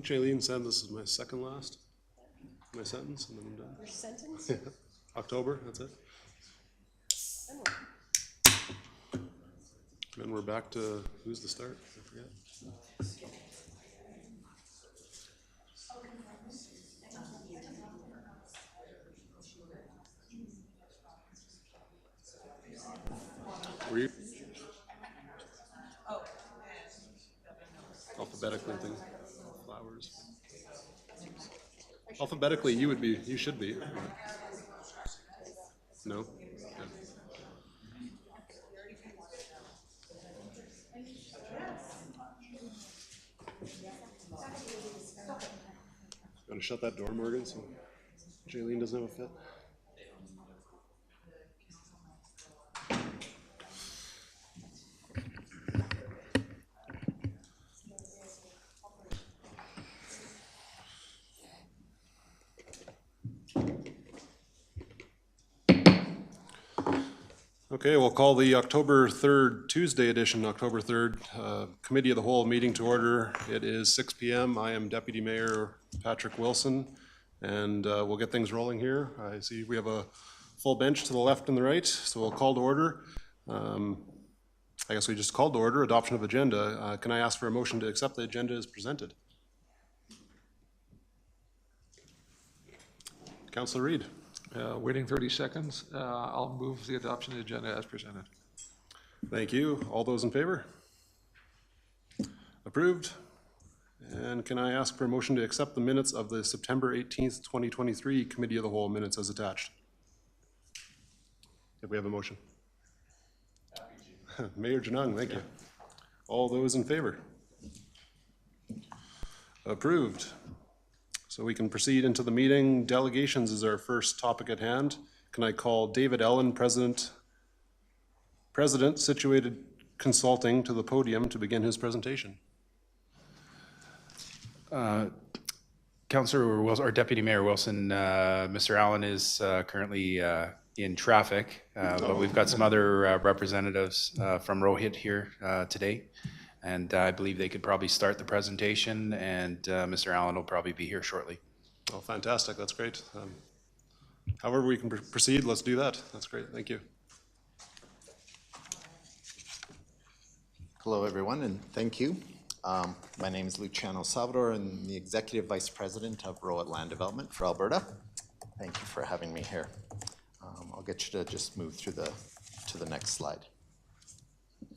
think Jaylene said this is my second last, my sentence, and then I'm done. Your sentence? Yeah. October, that's it. And then we're back to, who's the start? I forget. Were you? Alphabetically, I think. Flowers. Alphabetically, you should be. No? Yeah. Gotta shut that door, Morgan, so Jaylene doesn't have a fit. Okay, we'll call the October 3rd, Tuesday edition, October 3rd, Committee of the Whole meeting to order. It is 6 p.m. I am Deputy Mayor Patrick Wilson, and we'll get things rolling here. I see we have a full bench to the left and the right, so we'll call to order. I guess we just called to order, adoption of agenda. Can I ask for a motion to accept the agenda as presented? Councillor Reid. Waiting 30 seconds. I'll move the adoption of the agenda as presented. Thank you. All those in favor? Approved. And can I ask for a motion to accept the minutes of the September 18th, 2023 Committee of the Whole minutes as attached? If we have a motion. Mayor Janung, thank you. All those in favor? Approved. So we can proceed into the meeting. Delegations is our first topic at hand. Can I call David Ellen, President, Situated Consulting, to the podium to begin his presentation? Councillor Wilson, or Deputy Mayor Wilson, Mr. Allen is currently in traffic, but we've got some other representatives from Rohit here today. And I believe they could probably start the presentation, and Mr. Allen will probably be here shortly. Oh, fantastic. That's great. However we can proceed, let's do that. That's great. Thank you. Hello, everyone, and thank you. My name is Luciano Salvador. I'm the Executive Vice President of Rohit Land Development for Alberta. Thank you for having me here. I'll get you to just move through to the next slide.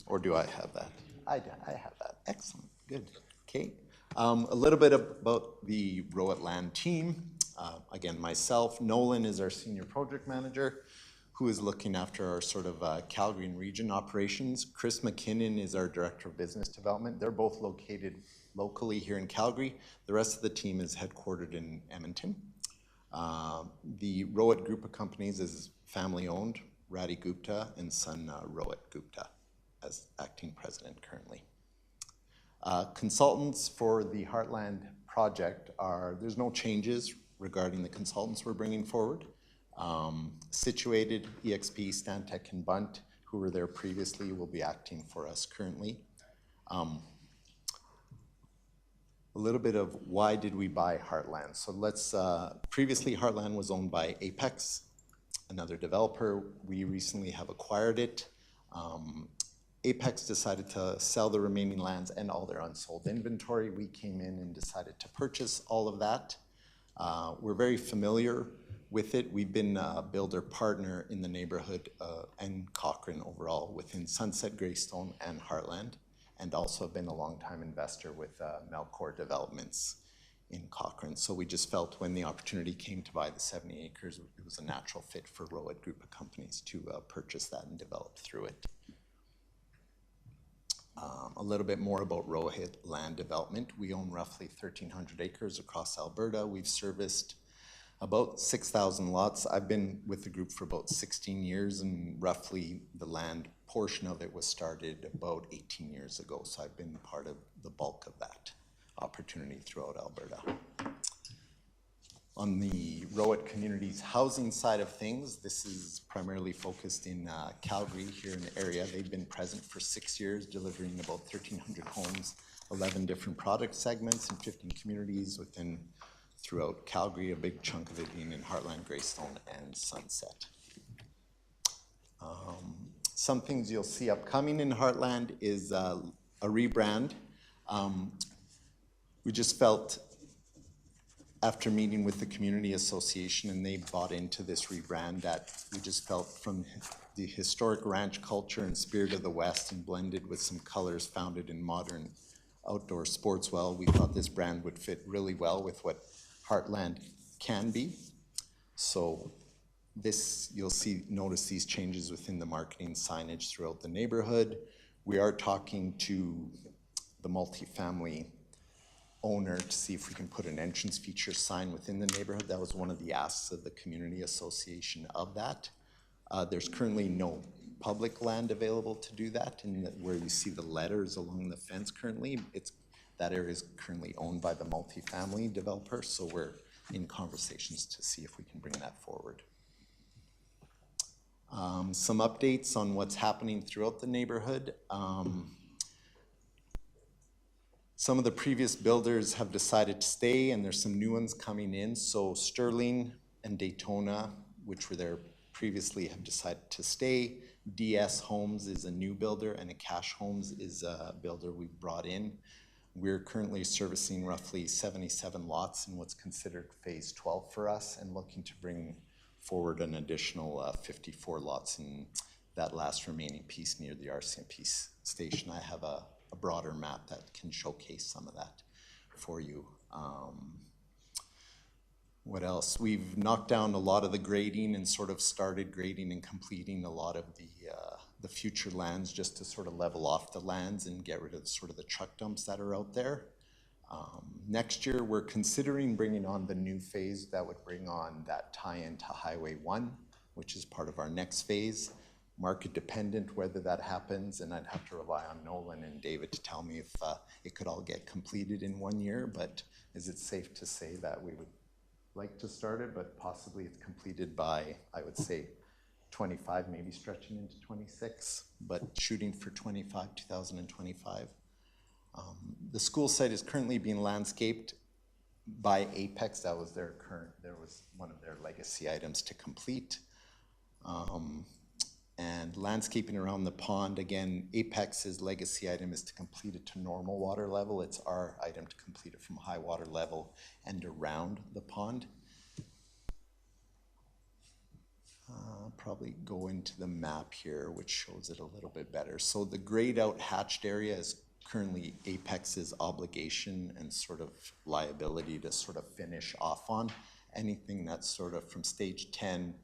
Or do I have that? I have that. Excellent. Good. Okay. A little bit about the Rohit Land team. Again, myself, Nolan is our Senior Project Manager, who is looking after our sort of Calgary and region operations. Chris McKinnon is our Director of Business Development. They're both located locally here in Calgary. The rest of the team is headquartered in Edmonton. The Rohit group of companies is family-owned, Radhi Gupta and son Rohit Gupta as acting president currently. Consultants for the Heartland project there's no changes regarding the consultants we're bringing forward. Situated, EXP, Stantec, and Bunt, who were there previously, will be acting for us currently. A little bit of why did we buy Heartland? So previously Heartland was owned by Apex, another developer. We recently have acquired it. Apex decided to sell the remaining lands and all their unsold inventory. We came in and decided to purchase all of that. We're very familiar with it. We've been a builder partner in the neighborhood and Cochrane overall within Sunset, Greystone, and Heartland, and also been a long-time investor with Melcor Developments in Cochrane. So we just felt when the opportunity came to buy the 70 acres, it was a natural fit for Rohit group of companies to purchase that and develop through it. A little bit more about Rohit Land Development. We own roughly 1,300 acres across Alberta. We've serviced about 6,000 lots. I've been with the group for about 16 years, and roughly the land portion of it was started about 18 years ago. So I've been part of the bulk of that opportunity throughout Alberta. On the Rohit Communities housing side of things, this is primarily focused in Calgary, here in the area. They've been present for 6 years, delivering about 1,300 homes 11 different product segments in 15 communities throughout Calgary, a big chunk of it being in Heartland, Greystone, and Sunset. Some things you'll see upcoming in Heartland is a rebrand. We just felt, after meeting with the community association and they bought into this rebrand, that we just felt from the historic ranch culture and spirit of the West and blended with some colors founded in modern outdoor sports well, we thought this brand would fit really well with what Heartland can be. So this, you'll notice these changes within the marketing signage throughout the neighborhood. We are talking to the multifamily owner to see if we can put an entrance feature sign within the neighborhood. That was one of the asks of the community association of that. There's currently no public land available to do that, and where you see the letters along the fence currently, that area is currently owned by the multifamily developer, so we're in conversations to see if we can bring that forward. Some updates on what's happening throughout the neighborhood. Some of the previous builders have decided to stay, and there's some new ones coming in. So Sterling and Daytona, which were there previously, have decided to stay. DS Homes is a new builder, and Cash Homes is a builder we've brought in. We're currently servicing roughly 77 lots in what's considered phase 12 for us, and looking to bring forward an additional 54 lots in that last remaining piece near the RCMP station. I have a broader map that can showcase some of that for you. What else? We've knocked down a lot of the grading and sort of started grading and completing a lot of the future lands, just to sort of level off the lands and get rid of sort of the truck dumps that are out there. Next year, we're considering bringing on the new phase that would bring on that tie-in to Highway 1, which is part of our next phase. Market dependent whether that happens, and I'd have to rely on Nolan and David to tell me if it could all get completed in 1 year, but is it safe to say that we would like to start it, but possibly it's completed by, I would say, 25, maybe stretching into 26, but shooting for 2025. The school site is currently being landscaped by Apex. That was there was one of their legacy items to complete. And landscaping around the pond, again, Apex's legacy item is to complete it to normal water level. It's our item to complete it from high water level and around the pond. Probably go into the map here, which shows it a little bit better. So the grayed out hatched area is currently Apex's obligation and sort of liability to sort of finish off on. Anything that's sort of from stage 10,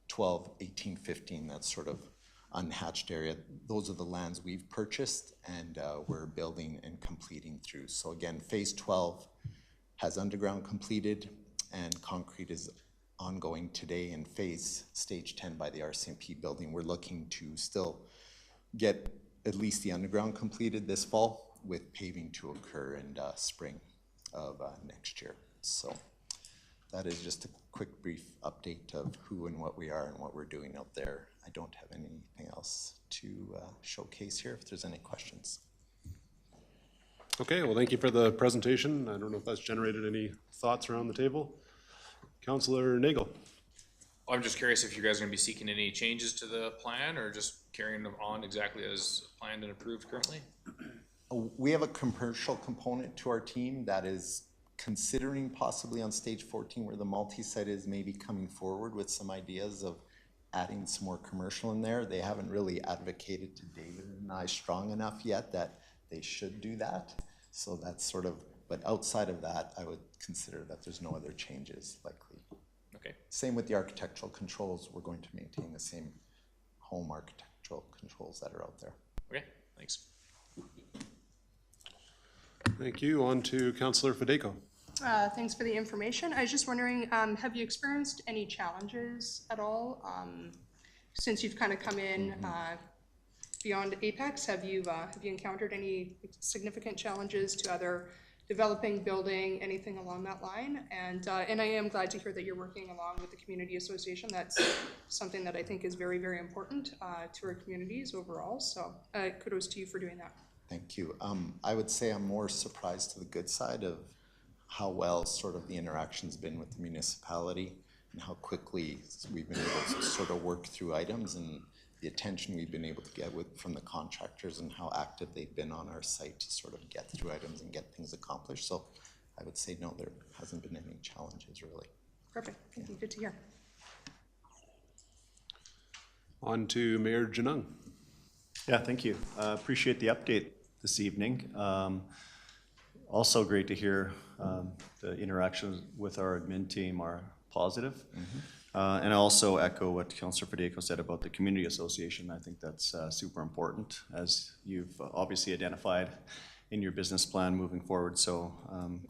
12, 18, 15, that's sort of unhatched area. Those are the lands we've purchased and we're building and completing through. So again, phase 12 has underground completed and concrete is ongoing today, in stage 10 by the RCMP building. We're looking to still get at least the underground completed this fall, with paving to occur in spring of next year. So that is just a quick brief update of who and what we are and what we're doing out there. I don't have anything else to showcase here if there's any questions. Okay, well, thank you for the presentation. I don't know if that's generated any thoughts around the table. Councillor Nagel. I'm just curious if you guys are gonna be seeking any changes to the plan or just carrying them on exactly as planned and approved currently? We have a commercial component to our team that is considering possibly on stage 14 where the multi-site is, maybe coming forward with some ideas of adding some more commercial in there. They haven't really advocated to David and I strong enough yet that they should do that. So that's sort of, but outside of that, I would consider that there's no other changes likely. Okay. Same with the architectural controls. We're going to maintain the same home architectural controls that are out there. Okay, thanks. Thank you. On to Councillor Federico. Thanks for the information. I was just wondering, have you experienced any challenges at all since you've kind of come in beyond Apex? Have you encountered any significant challenges to either developing, building, anything along that line? And I am glad to hear that you're working along with the community association. That's something that I think is very, very important to our communities overall. So kudos to you for doing that. Thank you. I would say I'm more surprised to the good side of how well sort of the interaction's been with the municipality and how quickly we've been able to sort of work through items and the attention we've been able to get from the contractors and how active they've been on our site to sort of get through items and get things accomplished. So I would say no, there hasn't been any challenges really. Perfect, thank you, good to hear. On to Mayor Janung. Yeah, thank you. Appreciate the update this evening. Also great to hear the interactions with our admin team are positive. And I also echo what Councillor Federico said about the community association. I think that's super important, as you've obviously identified in your business plan moving forward. So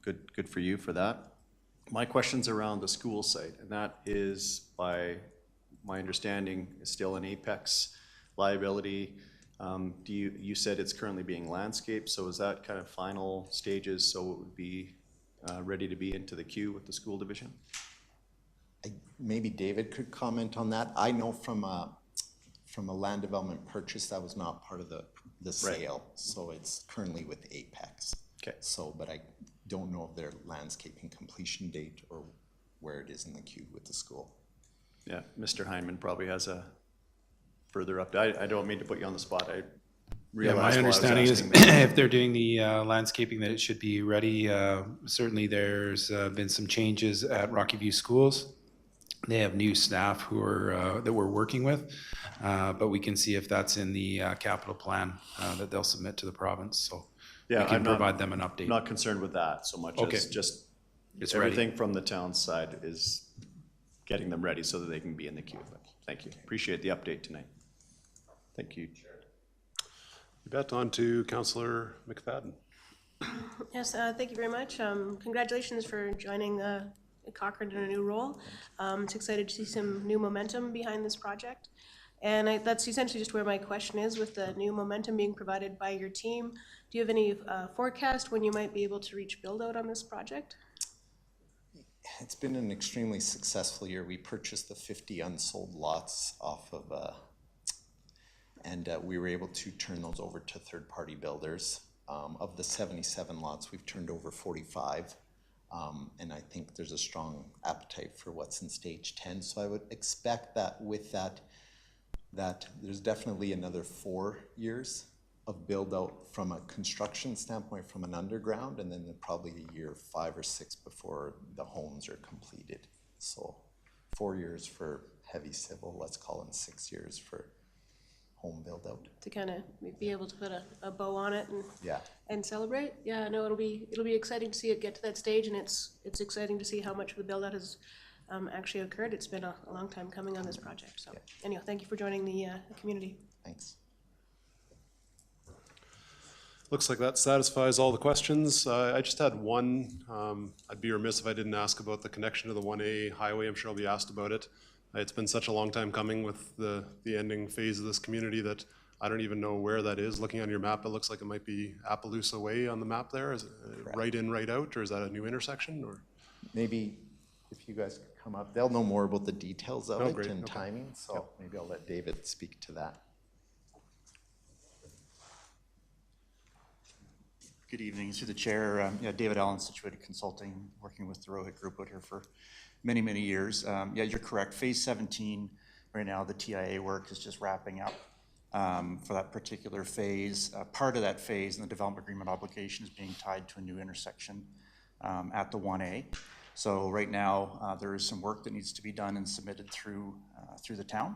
good for you for that. My question's around the school site, and that is, by my understanding, is still an Apex liability. You said it's currently being landscaped, so is that kind of final stages so it would be ready to be into the queue with the school division? Maybe David could comment on that. I know from a land development purchase, that was not part of the sale, so it's currently with Apex. Okay. So, but I don't know of their landscaping completion date or where it is in the queue with the school. Yeah, Mr. Heineman probably has a further update. I don't mean to put you on the spot. I Yeah, realized my while I was understanding is asking that- if they're doing the landscaping, that it should be ready. Certainly, there's been some changes at Rocky View Schools. They have new staff who are that we're working with, but we can see if that's in the capital plan that they'll submit to the province. So Yeah, we can I'm not- provide them an update. Not concerned with that so much Okay. as just It's ready. everything from the town side is getting them ready so that they can be in the queue. But thank you. Appreciate the update tonight. Thank you. You bet. On to Councillor McFadden. Yes, thank you very much. Congratulations for joining Cochrane in a new role. It's excited to see some new momentum behind this project. And that's essentially just where my question is, with the new momentum being provided by your team. Do you have any forecast when you might be able to reach build out on this project? It's been an extremely successful year. We purchased the 50 unsold lots off of, and we were able to turn those over to third-party builders. Of the 77 lots, we've turned over 45. And I think there's a strong appetite for what's in stage 10. So I would expect that with that there's definitely another 4 years of build out from a construction standpoint, from an underground, and then probably a year 5 or 6 before the homes are completed. So 4 years for heavy civil, let's call them 6 years for home build out. To kind of be able to put a bow on it Yeah. and celebrate? Yeah, no, it'll be exciting to see it get to that stage, and it's exciting to see how much of the build out has actually occurred. It's been a long time coming on this project. So anyhow, thank you for joining the community. Thanks. Looks like that satisfies all the questions. I just had one. I'd be remiss if I didn't ask about the connection to the 1A highway. I'm sure I'll be asked about it. It's been such a long time coming with the ending phase of this community that I don't even know where that is. Looking on your map, it looks like it might be Appaloosa Way on the map there. Is it right in, right out, or is that a new intersection? Or Maybe if you guys could come up, they'll know more about the details of Oh, it great. and Okay. timing. So maybe I'll let David speak to that. Good evening, through the chair. David Allen, Situated Consulting, working with the Rohit Group out here for many, many years. Yeah, you're correct. Phase 17, right now, the TIA work is just wrapping up for that particular phase. Part of that phase and the development agreement obligation is being tied to a new intersection at the 1A. So right now, there is some work that needs to be done and submitted through the town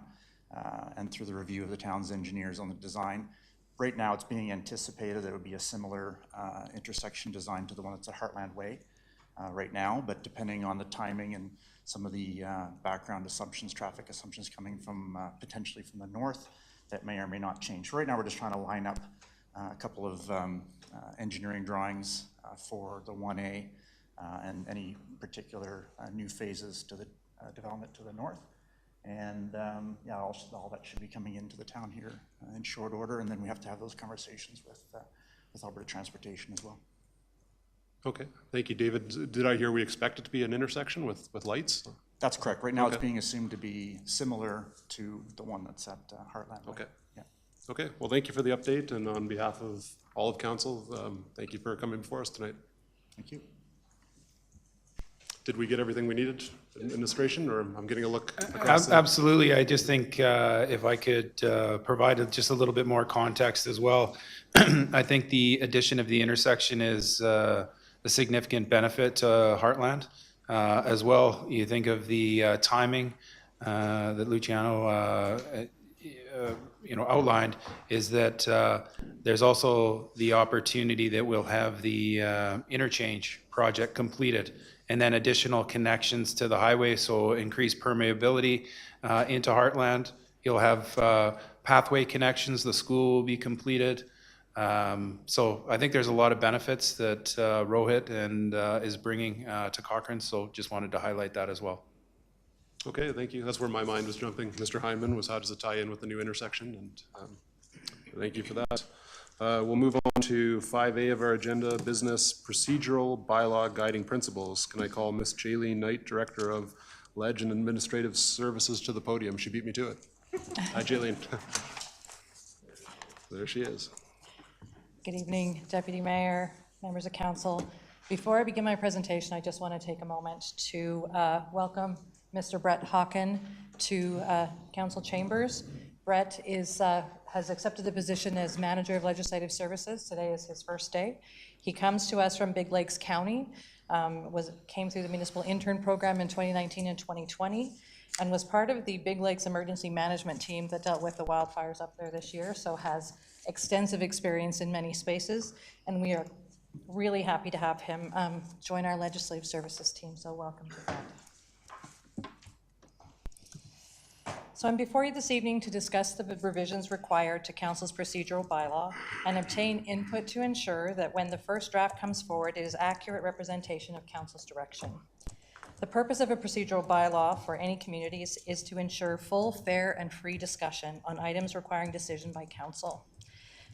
and through the review of the town's engineers on the design. Right now, it's being anticipated that it would be a similar intersection design to the one that's at Heartland Way right now, but depending on the timing and some of the background assumptions, traffic assumptions coming from potentially from the north, that may or may not change. Right now, we're just trying to line up a couple of engineering drawings for the 1A and any particular new phases to the development to the north. And yeah, all that should be coming into the town here in short order, and then we have to have those conversations with Alberta Transportation as well. okay, thank you, David. Did I hear we expect it to be an intersection with lights? That's correct. Right now, it's Okay. being assumed to be similar to the one that's at Heartland Way. Okay. Yeah. Okay, well, thank you for the update, and on behalf of all of council, thank you for coming before us tonight. Thank you. Did we get everything we needed, administration, or I'm getting a look across the... Absolutely. I just think if I could provide just a little bit more context as well. I think the addition of the intersection is a significant benefit to Heartland as well. You think of the timing that Luciano outlined, is that there's also the opportunity that we'll have the interchange project completed, and then additional connections to the highway, so increased permeability into Heartland. You'll have pathway connections, the school will be completed. So I think there's a lot of benefits that Rohit and is bringing to Cochrane, so just wanted to highlight that as well. Okay, thank you. That's where my mind was jumping. Mr. Hyman was how does it tie in with the new intersection? And thank you for that. We'll move on to 5A of our agenda, business procedural bylaw guiding principles. Can I call Ms. Jaylene Knight, Director of Ledge and Administrative Services, to the podium? She beat me to it. Hi, Jaylene. There she is. Good evening, Deputy Mayor, members of council. Before I begin my presentation, I just want to take a moment to welcome Mr. Brett Hawken to council chambers. Brett has accepted the position as Manager of Legislative Services. Today is his first day. He comes to us from Big Lakes County, came through the municipal intern program in 2019 and 2020, and was part of the Big Lakes emergency management team that dealt with the wildfires up there this year, so has extensive experience in many spaces, and we are really happy to have him join our legislative services team, so welcome to that. So I'm before you this evening to discuss the revisions required to council's procedural bylaw and obtain input to ensure that when the first draft comes forward, it is accurate representation of council's direction. The purpose of a procedural bylaw for any communities is to ensure full, fair, and free discussion on items requiring decision by council.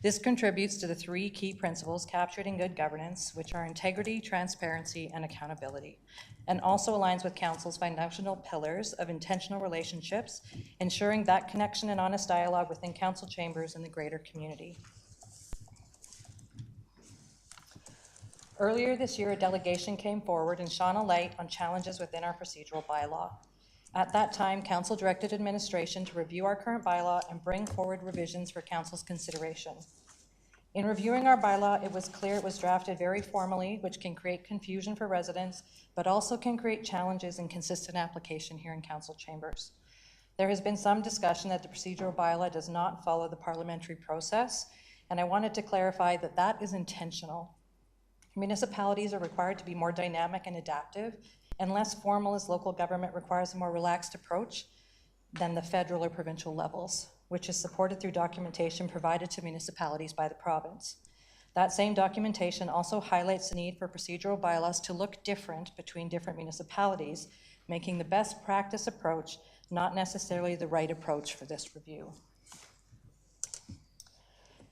This contributes to the three key principles captured in good governance, which are integrity, transparency, and accountability, and also aligns with council's foundational pillars of intentional relationships, ensuring that connection and honest dialogue within council chambers and the greater community. Earlier this year, a delegation came forward and shone a light on challenges within our procedural bylaw. At that time, council directed administration to review our current bylaw and bring forward revisions for council's consideration. In reviewing our bylaw, it was clear it was drafted very formally, which can create confusion for residents, but also can create challenges in consistent application here in council chambers. There has been some discussion that the procedural bylaw does not follow the parliamentary process, and I wanted to clarify that that is intentional. Municipalities are required to be more dynamic and adaptive, and less formal as local government requires a more relaxed approach than the federal or provincial levels, which is supported through documentation provided to municipalities by the province. That same documentation also highlights the need for procedural bylaws to look different between different municipalities, making the best practice approach not necessarily the right approach for this review.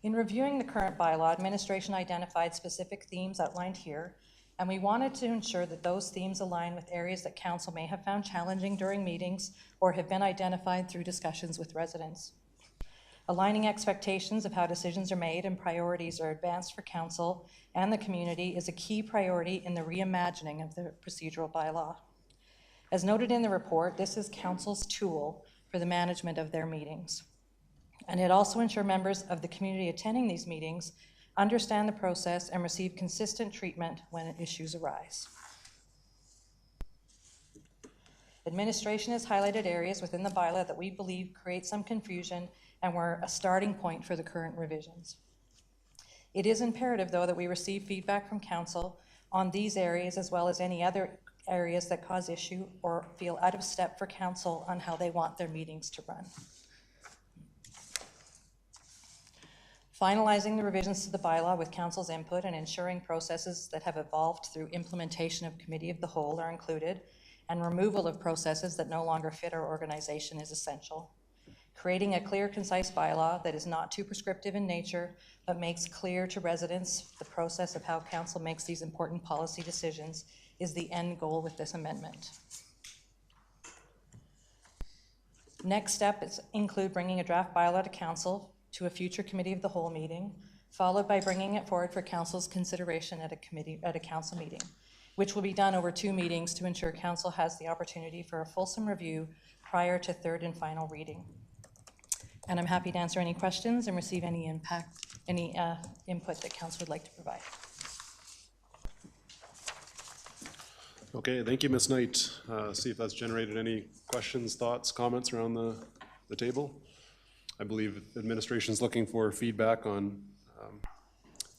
In reviewing the current bylaw, administration identified specific themes outlined here, and we wanted to ensure that those themes align with areas that council may have found challenging during meetings or have been identified through discussions with residents. Aligning expectations of how decisions are made and priorities are advanced for council and the community is a key priority in the reimagining of the procedural bylaw. As noted in the report, this is council's tool for the management of their meetings. And it also ensures members of the community attending these meetings understand the process and receive consistent treatment when issues arise. Administration has highlighted areas within the bylaw that we believe create some confusion and were a starting point for the current revisions. It is imperative, though, that we receive feedback from council on these areas as well as any other areas that cause issue or feel out of step for council on how they want their meetings to run. Finalizing the revisions to the bylaw with council's input and ensuring processes that have evolved through implementation of committee of the whole are included, and removal of processes that no longer fit our organization is essential. Creating a clear, concise bylaw that is not too prescriptive in nature, but makes clear to residents the process of how council makes these important policy decisions is the end goal with this amendment. Next step is include bringing a draft bylaw to council to a future committee of the whole meeting, followed by bringing it forward for council's consideration at a council meeting, which will be done over 2 meetings to ensure council has the opportunity for a fulsome review prior to third and final reading. And I'm happy to answer any questions and receive any input that council would like to provide. Okay, thank you, Ms. Knight. See if that's generated any questions, thoughts, comments around the table. I believe administration's looking for feedback on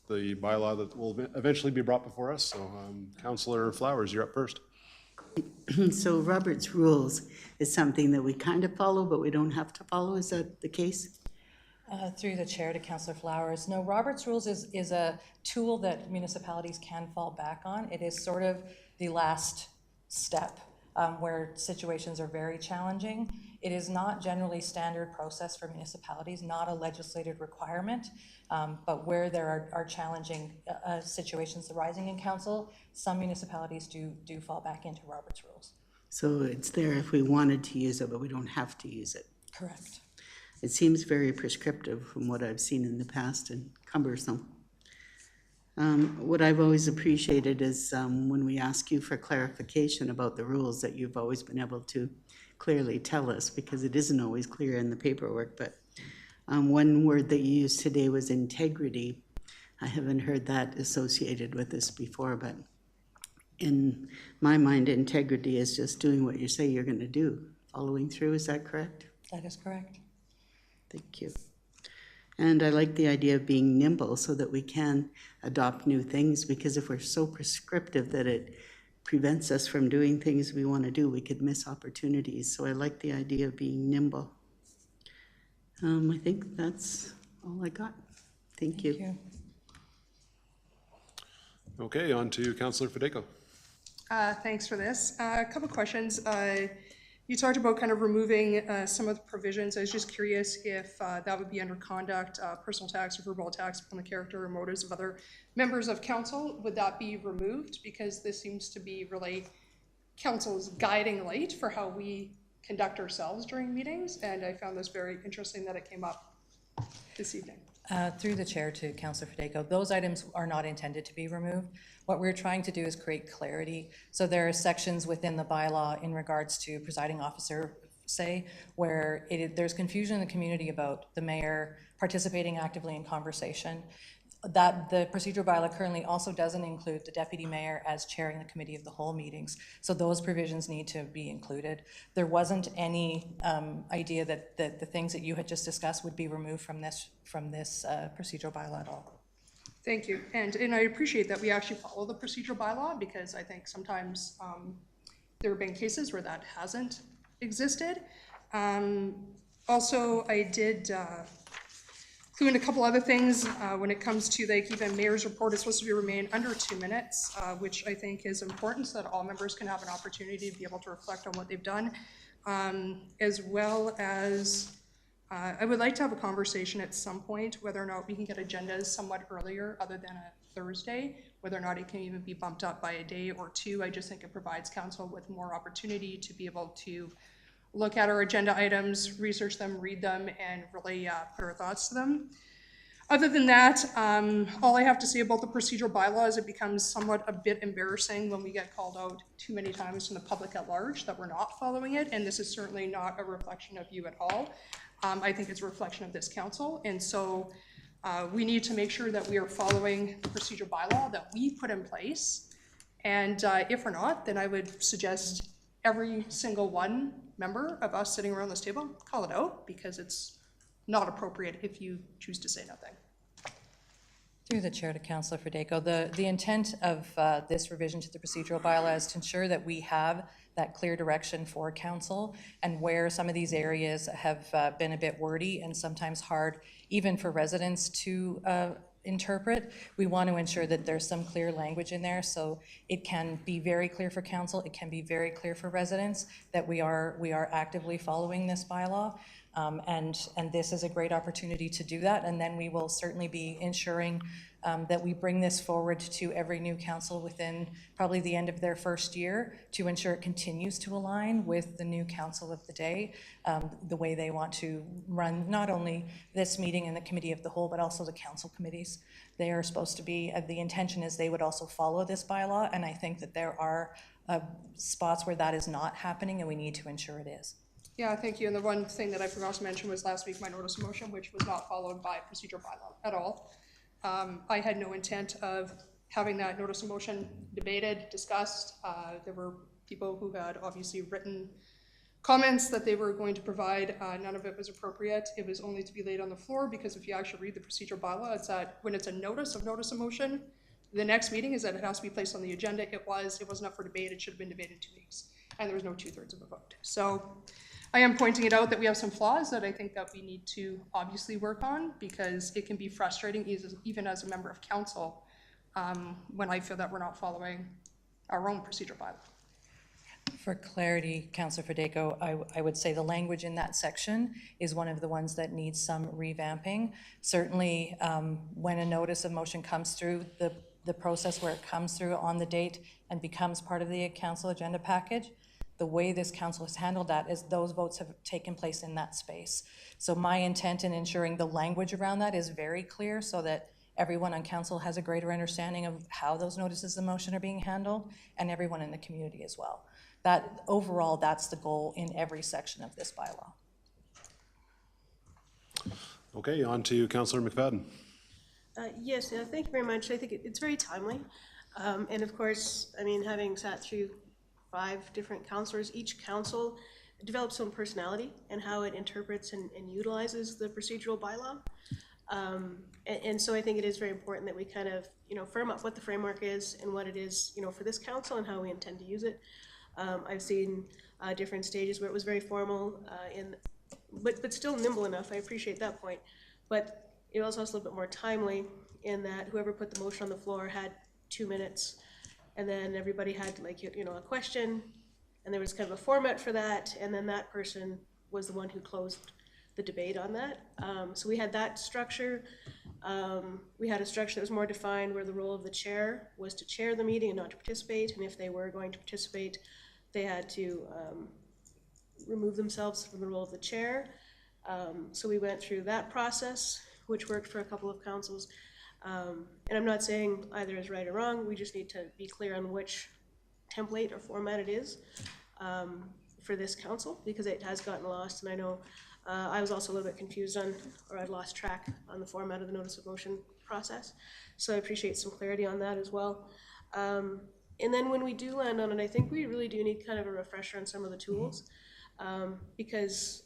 the bylaw that will eventually be brought before us. So Councillor Flowers, you're up first. So Robert's rules is something that we kind of follow, but we don't have to follow. Is that the case? Through the chair to Councillor Flowers. No, Robert's Rules is a tool that municipalities can fall back on. It is sort of the last step where situations are very challenging. It is not generally standard process for municipalities, not a legislated requirement, but where there are challenging situations arising in council, some municipalities do fall back into Robert's Rules. So it's there if we wanted to use it, but we don't have to use it. Correct. It seems very prescriptive from what I've seen in the past and cumbersome. What I've always appreciated is when we ask you for clarification about the rules, that you've always been able to clearly tell us, because it isn't always clear in the paperwork. But one word that you used today was integrity. I haven't heard that associated with this before, but in my mind, integrity is just doing what you say you're going to do, following through. Is that correct? That is correct. Thank you. And I like the idea of being nimble so that we can adopt new things, because if we're so prescriptive that it prevents us from doing things we want to do, we could miss opportunities. So I like the idea of being nimble. I think that's all I got. Thank you. Thank you. Okay, on to Councillor Fedeko. Thanks for this. A couple questions. You talked about kind of removing some of the provisions. I was just curious if that would be under conduct, personal tax or verbal attacks upon the character or motives of other members of council. Would that be removed? Because this seems to be really council's guiding light for how we conduct ourselves during meetings. And I found this very interesting that it came up this evening. Through the chair to Councillor Fedeko, those items are not intended to be removed. What we're trying to do is create clarity. So there are sections within the bylaw in regards to presiding officer, say, where there's confusion in the community about the mayor participating actively in conversation. That the procedural bylaw currently also doesn't include the deputy mayor as chairing the committee of the whole meetings. So those provisions need to be included. There wasn't any idea that the things that you had just discussed would be removed from this procedural bylaw at all. Thank you. And I appreciate that we actually follow the procedural bylaw, because I think sometimes there have been cases where that hasn't existed. Also, I did clue in a couple other things when it comes to, like, even mayor's report is supposed to be remain under 2 minutes, which I think is important so that all members can have an opportunity to be able to reflect on what they've done, as well as I would like to have a conversation at some point whether or not we can get agendas somewhat earlier other than a Thursday, whether or not it can even be bumped up by a day or two. I just think it provides council with more opportunity to be able to look at our agenda items, research them, read them, and really put our thoughts to them. Other than that, all I have to say about the procedural bylaw is it becomes somewhat a bit embarrassing when we get called out too many times from the public at large that we're not following it, and this is certainly not a reflection of you at all. I think it's a reflection of this council, and so we need to make sure that we are following the procedural bylaw that we put in place, and if we're not, then I would suggest every single one member of us sitting around this table call it out, because it's not appropriate if you choose to say nothing. Through the chair to Councillor Fedeko, the intent of this revision to the procedural bylaw is to ensure that we have that clear direction for council, and where some of these areas have been a bit wordy and sometimes hard even for residents to interpret, we want to ensure that there's some clear language in there so it can be very clear for council, it can be very clear for residents that we are actively following this bylaw. And this is a great opportunity to do that. And then we will certainly be ensuring that we bring this forward to every new council within probably the end of their first year to ensure it continues to align with the new council of the day, the way they want to run not only this meeting and the committee of the whole, but also the council committees. They are supposed to be, the intention is they would also follow this bylaw, and I think that there are spots where that is not happening, and we need to ensure it is. Yeah, thank you. And the one thing that I forgot to mention was last week, my notice of motion, which was not followed by procedural bylaw at all. I had no intent of having that notice of motion debated, discussed. There were people who had obviously written comments that they were going to provide. None of it was appropriate. It was only to be laid on the floor, because if you actually read the procedural bylaw, it's that when it's a notice of motion, the next meeting is that it has to be placed on the agenda. It wasn't up for debate. It should have been debated in 2 weeks. And there was no 2/3 of a vote. So I am pointing it out that we have some flaws that I think that we need to obviously work on, because it can be frustrating even as a member of council when I feel that we're not following our own procedural bylaw. For clarity, Councillor Federico, I would say the language in that section is one of the ones that needs some revamping. Certainly, when a notice of motion comes through, the process where it comes through on the date and becomes part of the council agenda package, the way this council has handled that is those votes have taken place in that space. So my intent in ensuring the language around that is very clear, so that everyone on council has a greater understanding of how those notices of motion are being handled, and everyone in the community as well. That overall, that's the goal in every section of this bylaw. Okay, on to Councillor McFadden. Yes, thank you very much. I think it's very timely. And of course, I mean, having sat through 5 different councillors, each council develops some personality and how it interprets and utilizes the procedural bylaw. And so I think it is very important that we kind of, firm up what the framework is and what it is, for this council and how we intend to use it. I've seen different stages where it was very formal, but still nimble enough. I appreciate that point. But it was also a little bit more timely in that whoever put the motion on the floor had 2 minutes, and then everybody had a question, and there was kind of a format for that, and then that person was the one who closed the debate on that. So we had that structure. We had a structure that was more defined, where the role of the chair was to chair the meeting and not to participate, and if they were going to participate, they had to remove themselves from the role of the chair. So we went through that process, which worked for a couple of councils. And I'm not saying either is right or wrong. We just need to be clear on which template or format it is for this council, because it has gotten lost. And I know I was also a little bit confused or I'd lost track on the format of the notice of motion process. So I appreciate some clarity on that as well. And then when we do land on it, I think we really do need kind of a refresher on some of the tools, because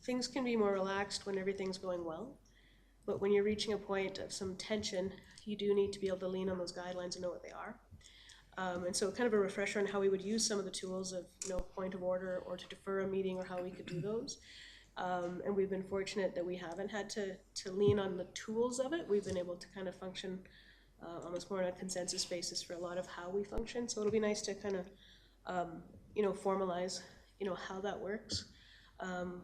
things can be more relaxed when everything's going well. But when you're reaching a point of some tension, you do need to be able to lean on those guidelines and know what they are. And so kind of a refresher on how we would use some of the tools of, point of order or to defer a meeting, or how we could do those. And we've been fortunate that we haven't had to lean on the tools of it. We've been able to kind of function almost more on a consensus basis for a lot of how we function. So it'll be nice to kind of, formalize, how that works.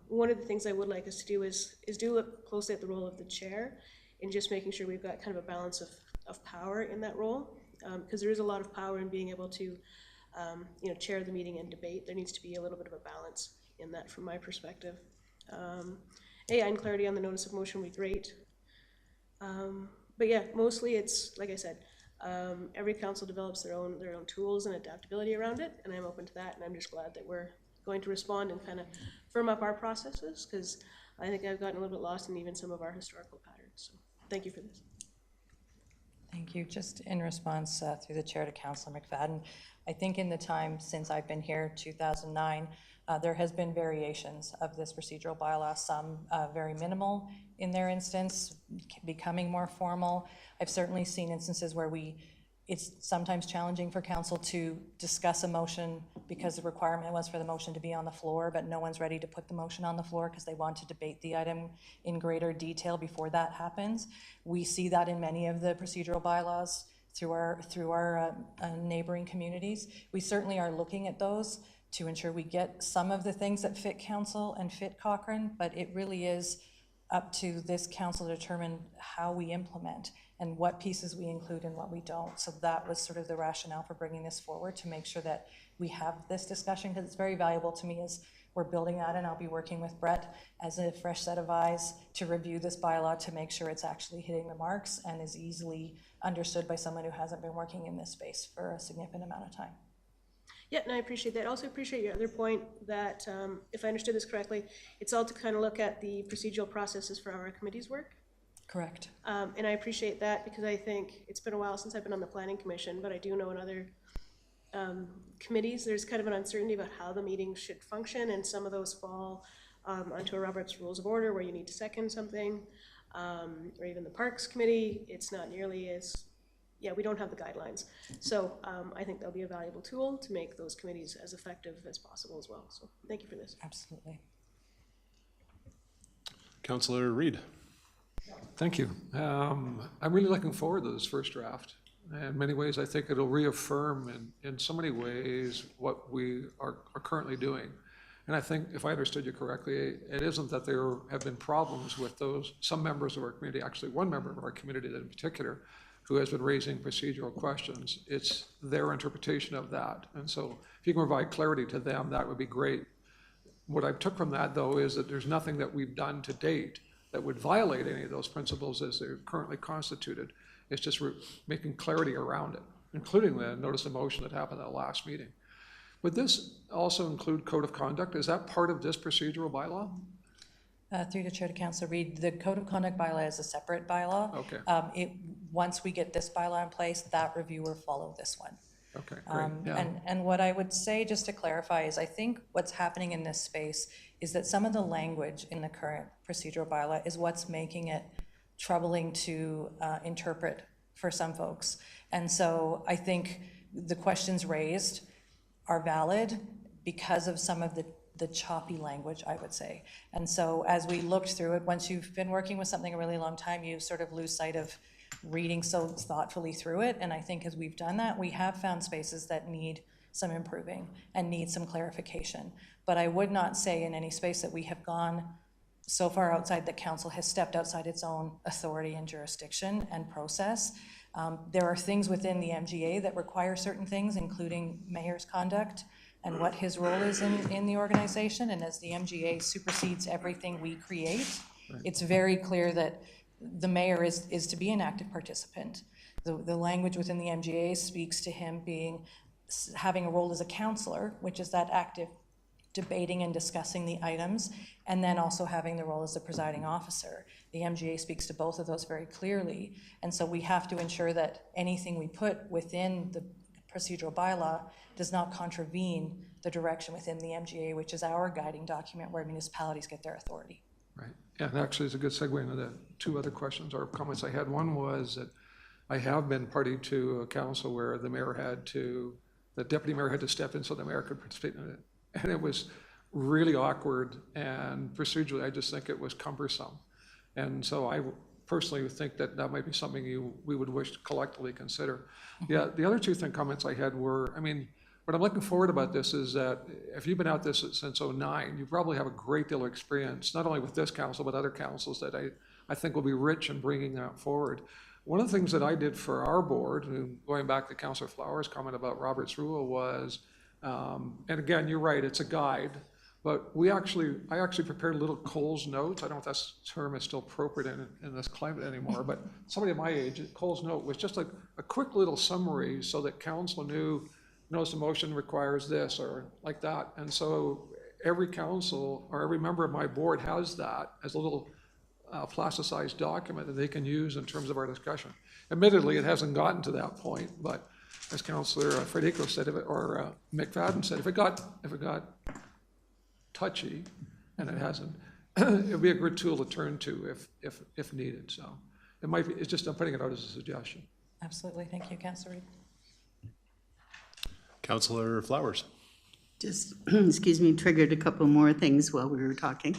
One of the things I would like us to do is do look closely at the role of the chair, and just making sure we've got kind of a balance of power in that role, because there is a lot of power in being able to, chair the meeting and debate. There needs to be a little bit of a balance in that from my perspective. And clarity on the notice of motion would be great. But yeah, mostly it's, like I said, every council develops their own tools and adaptability around it, and I'm open to that, and I'm just glad that we're going to respond and kind of firm up our processes, because I think I've gotten a little bit lost in even some of our historical patterns. So thank you for this. Thank you. Just in response through the chair to Councillor McFadden, I think in the time since I've been here, 2009, there has been variations of this procedural bylaw, some very minimal in their instance, becoming more formal. I've certainly seen instances where it's sometimes challenging for council to discuss a motion because the requirement was for the motion to be on the floor, but no one's ready to put the motion on the floor because they want to debate the item in greater detail before that happens. We see that in many of the procedural bylaws. through our neighboring communities. We certainly are looking at those to ensure we get some of the things that fit council and fit Cochrane, but it really is up to this council to determine how we implement and what pieces we include and what we don't. So that was sort of the rationale for bringing this forward, to make sure that we have this discussion, because it's very valuable to me as we're building that, and I'll be working with Brett as a fresh set of eyes to review this bylaw to make sure it's actually hitting the marks and is easily understood by someone who hasn't been working in this space for a significant amount of time. Yeah, and I appreciate that. Also appreciate your other point that, if I understood this correctly, it's all to kind of look at the procedural processes for how our committees work. Correct. And I appreciate that, because I think it's been a while since I've been on the planning commission, but I do know in other committees, there's kind of an uncertainty about how the meeting should function, and some of those fall onto a Robert's Rules of Order where you need to second something, or even the Parks Committee, it's not nearly as, yeah, we don't have the guidelines. So I think that'll be a valuable tool to make those committees as effective as possible as well. So thank you for this. Absolutely. Councillor Reid. Thank you. I'm really looking forward to this first draft. In many ways, I think it'll reaffirm in so many ways what we are currently doing. And I think, if I understood you correctly, it isn't that there have been problems with some members of our community, actually one member of our community in particular, who has been raising procedural questions. It's their interpretation of that. And so if you can provide clarity to them, that would be great. What I took from that, though, is that there's nothing that we've done to date that would violate any of those principles as they're currently constituted. It's just making clarity around it, including the notice of motion that happened at the last meeting. Would this also include code of conduct? Is that part of this procedural bylaw? Through the chair to Councillor Reid, the code of conduct bylaw is a separate bylaw. Okay. Once we get this bylaw in place, that review will follow this one. Okay, great. Yeah. And what I would say, just to clarify, is I think what's happening in this space is that some of the language in the current procedural bylaw is what's making it troubling to interpret for some folks. And so I think the questions raised are valid because of some of the choppy language, I would say. And so as we looked through it, once you've been working with something a really long time, you sort of lose sight of reading so thoughtfully through it. And I think as we've done that, we have found spaces that need some improving and need some clarification. But I would not say in any space that we have gone so far outside that council has stepped outside its own authority and jurisdiction and process. There are things within the MGA that require certain things, including mayor's conduct and what his role is in the organization. And as the MGA supersedes everything we create, it's very clear that the mayor is to be an active participant. The language within the MGA speaks to him having a role as a counselor, which is that active debating and discussing the items, and then also having the role as the presiding officer. The MGA speaks to both of those very clearly, and so we have to ensure that anything we put within the procedural bylaw does not contravene the direction within the MGA, which is our guiding document where municipalities get their authority. Right. Yeah, and actually it's a good segue into the two other questions or comments I had. One was that I have been party to a council where the deputy mayor had to step in so the mayor could participate in it. And it was really awkward, and procedurally, I just think it was cumbersome. And so I personally think that might be something we would wish to collectively consider. Yeah, the other two comments I had were, what I'm looking forward about this is that if you've been out this since '09, you probably have a great deal of experience, not only with this council, but other councils that I think will be rich in bringing that forward. One of the things that I did for our board, and going back to Councillor Flowers' comment about Robert's Rule was, and again, you're right, it's a guide, but I actually prepared little Cole's notes. I don't know if that term is still appropriate in this climate anymore, but somebody at my age, Cole's note was just a quick little summary so that council knew, notice the motion requires this or like that. And so every council or every member of my board has that as a little plasticized document that they can use in terms of our discussion. Admittedly, it hasn't gotten to that point, but as Councillor Frederico said, or McFadden said, if it got touchy, and it hasn't, it would be a good tool to turn to if needed. So it might be, I'm putting it out as a suggestion. Absolutely, thank you, Councillor Reid. Councillor Flowers. Just, excuse me, triggered a couple more things while we were talking.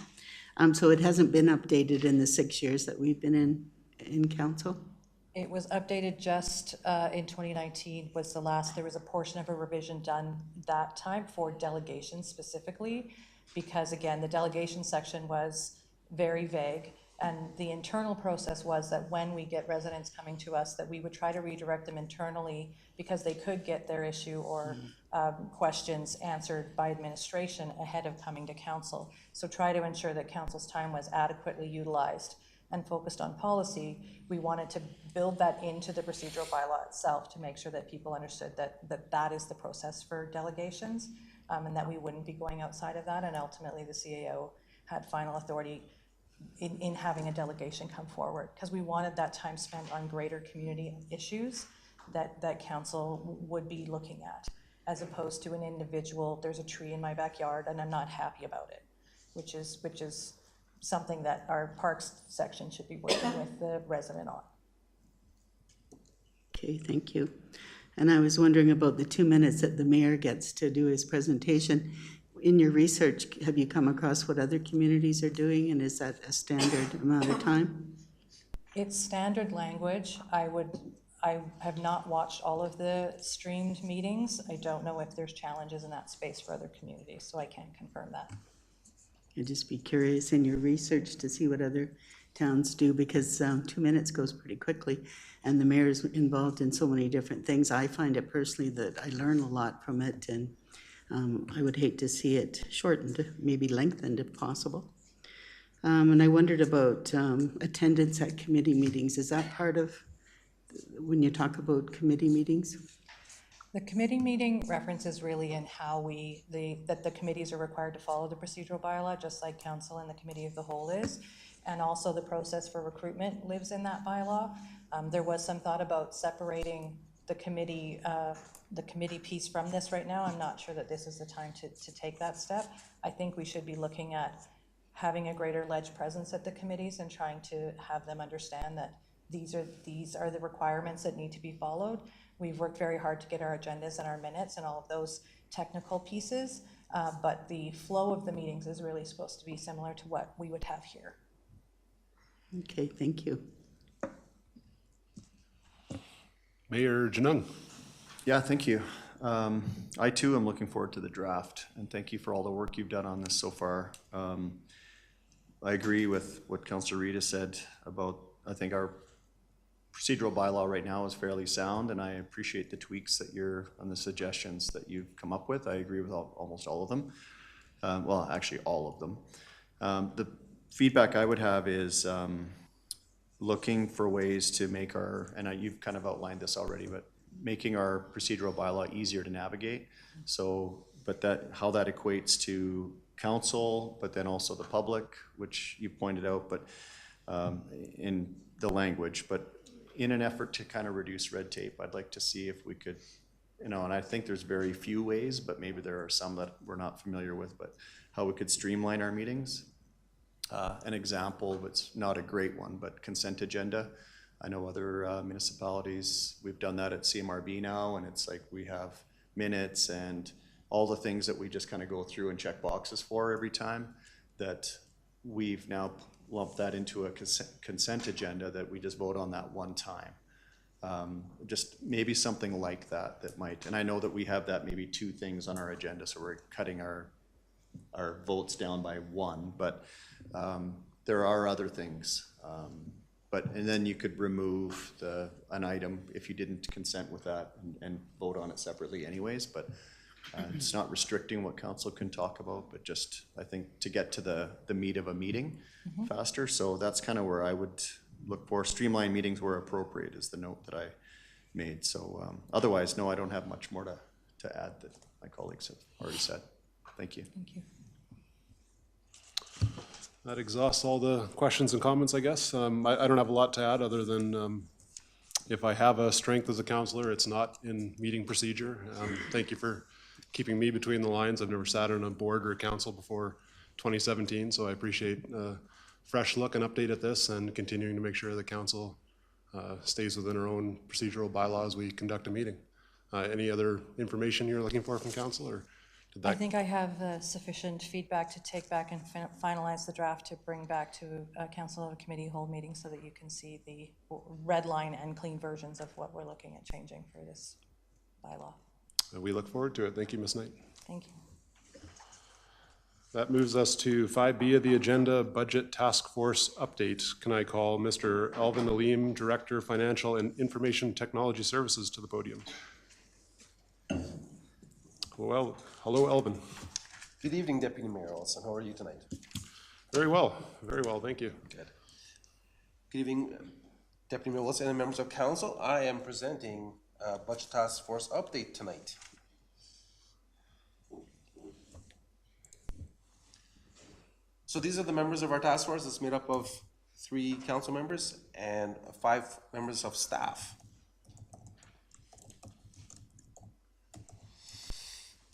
So it hasn't been updated in the 6 years that we've been in council? It was updated just in 2019 was the last, there was a portion of a revision done that time for delegations specifically, because again, the delegation section was very vague, and the internal process was that when we get residents coming to us, that we would try to redirect them internally because they could get their issue or questions answered by administration ahead of coming to council. So try to ensure that council's time was adequately utilized and focused on policy. We wanted to build that into the procedural bylaw itself to make sure that people understood that is the process for delegations, and that we wouldn't be going outside of that. And ultimately, the CAO had final authority in having a delegation come forward, because we wanted that time spent on greater community issues that council would be looking at, as opposed to an individual, there's a tree in my backyard and I'm not happy about it, which is something that our parks section should be working with the resident on. Okay, thank you. And I was wondering about the 2 minutes that the mayor gets to do his presentation. In your research, have you come across what other communities are doing, and is that a standard amount of time? It's standard language. I have not watched all of the streamed meetings. I don't know if there's challenges in that space for other communities, so I can't confirm that. I'd just be curious in your research to see what other towns do, because 2 minutes goes pretty quickly, and the mayor's involved in so many different things. I find it personally that I learn a lot from it, and I would hate to see it shortened, maybe lengthened if possible. And I wondered about attendance at committee meetings. Is that part of when you talk about committee meetings? The committee meeting references really in how that the committees are required to follow the procedural bylaw, just like council and the committee of the whole is. And also the process for recruitment lives in that bylaw. There was some thought about separating the committee piece from this right now. I'm not sure that this is the time to take that step. I think we should be looking at having a greater ledge presence at the committees and trying to have them understand that these are the requirements that need to be followed. We've worked very hard to get our agendas and our minutes and all of those technical pieces, but the flow of the meetings is really supposed to be similar to what we would have here. Okay, thank you. Mayor Janung. Yeah, thank you. I too am looking forward to the draft, and thank you for all the work you've done on this so far. I agree with what Councillor Rita said about, I think our procedural bylaw right now is fairly sound, and I appreciate the tweaks that and the suggestions that you've come up with. I agree with almost all of them. Well, actually all of them. The feedback I would have is looking for ways to make you've kind of outlined this already, but making our procedural bylaw easier to navigate. So, how that equates to council, but then also the public, which you pointed out, but in the language, but in an effort to kind of reduce red tape, I'd like to see if we could, and I think there's very few ways, but maybe there are some that we're not familiar with, but how we could streamline our meetings. An example, it's not a great one, but consent agenda. I know other municipalities, we've done that at CMRB now, and it's like we have minutes and all the things that we just kind of go through and check boxes for every time, that we've now lumped that into a consent agenda that we just vote on that one time. Just maybe something like that might, and I know that we have that maybe 2 things on our agenda, so we're cutting our votes down by 1, but there are other things. And then you could remove an item if you didn't consent with that and vote on it separately anyways, but it's not restricting what council can talk about, but just, I think, to get to the meat of a meeting faster. So that's kind of where I would look for. Streamline meetings where appropriate is the note that I made. So otherwise, no, I don't have much more to add that my colleagues have already said. Thank you. Thank you. That exhausts all the questions and comments, I guess. I don't have a lot to add other than if I have a strength as a councillor, it's not in meeting procedure. Thank you for keeping me between the lines. I've never sat on a board or a council before 2017, so I appreciate a fresh look and update at this and continuing to make sure the council stays within our own procedural bylaws as we conduct a meeting. Any other information you're looking for from council, or Did I that, think I have sufficient feedback to take back and finalize the draft to bring back to council at a committee whole meeting so that you can see the red line and clean versions of what we're looking at changing for this bylaw. we look forward to it. Thank you, Ms. Knight. Thank you. That moves us to 5B of the agenda, Budget Task Force Update. Can I call Mr. Alvin Aleem, Director, Financial and Information Technology Services, to the podium? Well, hello, Alvin. Good evening, Deputy Mayor Olson. How are you tonight? Very well, thank you. Good. Good evening, Deputy Mayor Olson and members of council. I am presenting a Budget Task Force update tonight. So these are the members of our task force. It's made up of 3 council members and 5 members of staff.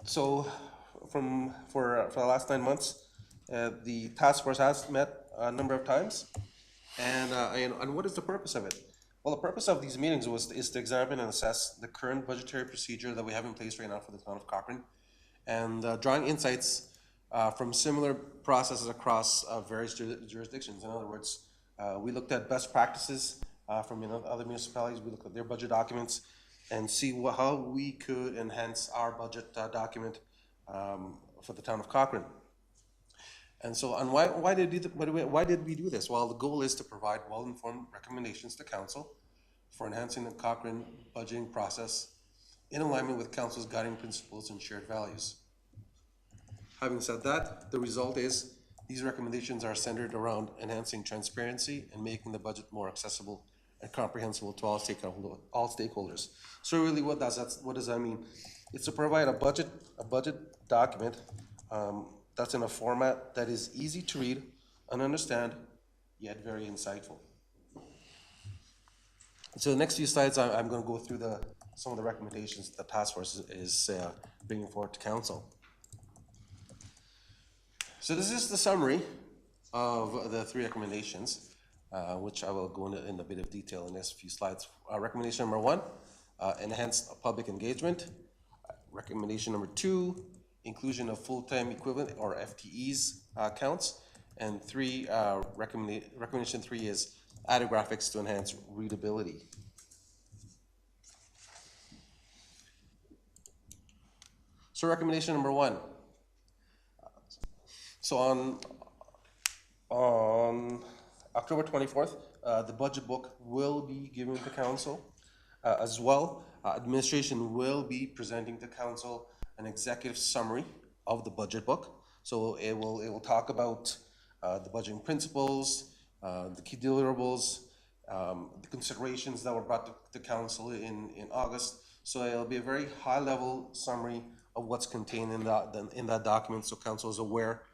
So for the last 9 months, the task force has met a number of times. And what is the purpose of it? Well, the purpose of these meetings is to examine and assess the current budgetary procedure that we have in place right now for the town of Cochrane, and drawing insights from similar processes across various jurisdictions. In other words, we looked at best practices from other municipalities. We looked at their budget documents and see how we could enhance our budget document for the town of Cochrane. And so, and why did we do this? Well, the goal is to provide well-informed recommendations to council for enhancing the Cochrane budgeting process in alignment with council's guiding principles and shared values. Having said that, the result is these recommendations are centered around enhancing transparency and making the budget more accessible and comprehensible to all stakeholders. So really, what does that mean? It's to provide a budget document that's in a format that is easy to read and understand, yet very insightful. So the next few slides, I'm going to go through some of the recommendations the task force is bringing forward to council. So this is the summary of the 3 recommendations, which I will go into in a bit of detail in the next few slides. Recommendation number 1, enhanced public engagement. Recommendation number 2, inclusion of full-time equivalent or FTEs counts. And 3, recommendation 3 is added graphics to enhance readability. So recommendation number 1. So on October 24th, the budget book will be given to council. As well, administration will be presenting to council an executive summary of the budget book. So it will talk about the budgeting principles, the key deliverables, the considerations that were brought to council in August. So it'll be a very high-level summary of what's contained in that document, so council is aware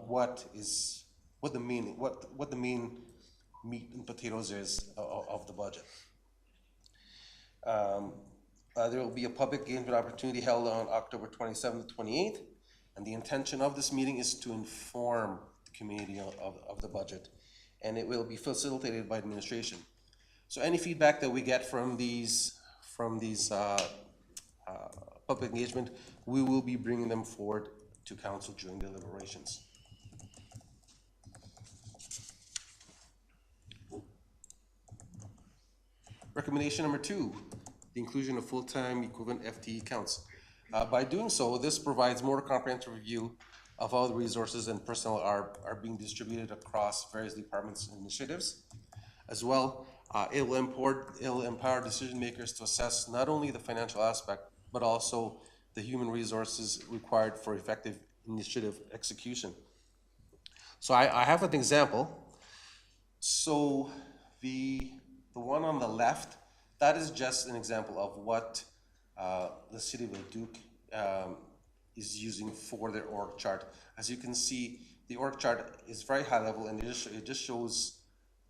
what the main meat and potatoes is of the budget. There will be a public engagement opportunity held on October 27th to 28th, and the intention of this meeting is to inform the community of the budget, and it will be facilitated by administration. So any feedback that we get from these public engagement, we will be bringing them forward to council during deliberations. Recommendation number 2, the inclusion of full-time equivalent FTE counts. By doing so, this provides more comprehensive review of how the resources and personnel are being distributed across various departments and initiatives. As well, it will empower decision makers to assess not only the financial aspect, but also the human resources required for effective initiative execution. So I have an example. So the one on the left, that is just an example of what the city of Leduc is using for their org chart. As you can see, the org chart is very high level, and it just shows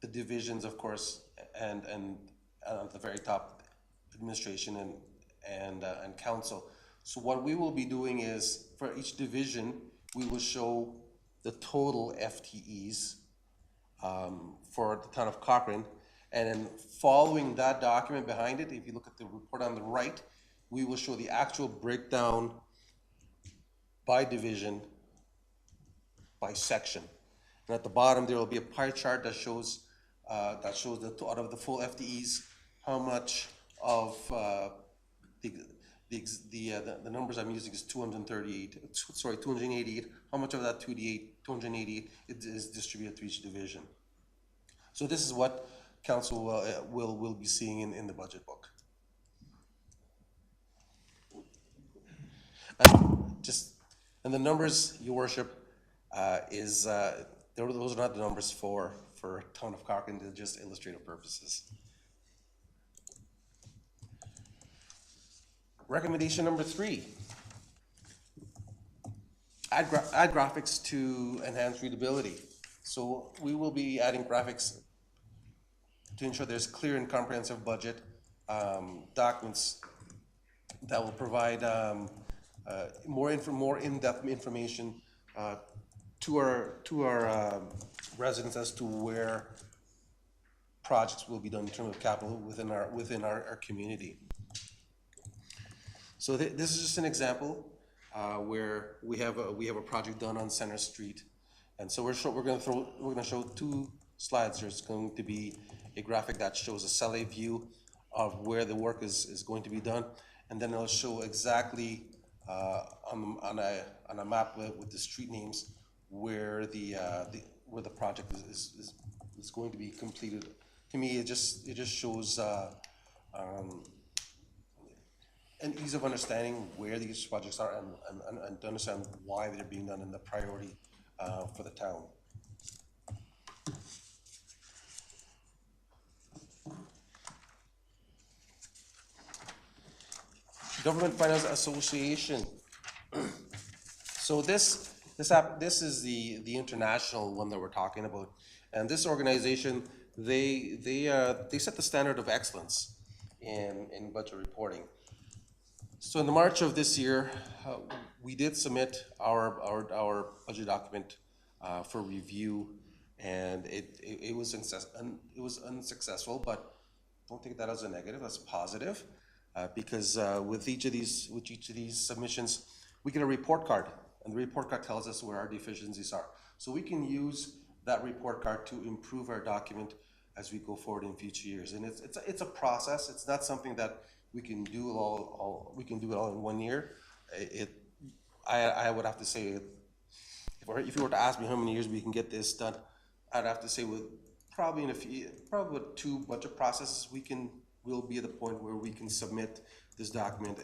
the divisions, of course, and at the very top, administration and council. So what we will be doing is, for each division, we will show the total FTEs for the town of Cochrane. And then following that document behind it, if you look at the report on the right, we will show the actual breakdown by division, by section. And at the bottom, there will be a pie chart that shows out of the full FTEs, how much of the numbers I'm using is 288. How much of that 288 is distributed to each division? So this is what council will be seeing in the budget book. And the numbers, Your Worship, those are not the numbers for town of Cochrane. They're just illustrative purposes. Recommendation number 3. Add graphics to enhance readability. So we will be adding graphics to ensure there's clear and comprehensive budget documents that will provide more in-depth information to our residents as to where projects will be done in terms of capital within our community. So this is just an example where we have a project done on Center Street, and so we're going to show 2 slides. There's going to be a graphic that shows a Sele view of where the work is going to be done, and then it'll show exactly on a map with the street names where the project is going to be completed. To me, it just shows an ease of understanding where these projects are and to understand why they're being done and the priority for the town. Government Finance Association. So this is the international one that we're talking about, and this organization they set the standard of excellence in budget reporting. So in the March of this year, we did submit our budget document for review, and it was unsuccessful, but don't take that as a negative. That's positive. Because with each of these submissions, we get a report card, and the report card tells us where our deficiencies are. So we can use that report card to improve our document as we go forward in future years. And it's a process. It's not something that we can do all in 1 year. I would have to say, if you were to ask me how many years we can get this done, I'd have to say probably with 2 budget processes we'll be at the point where we can submit this document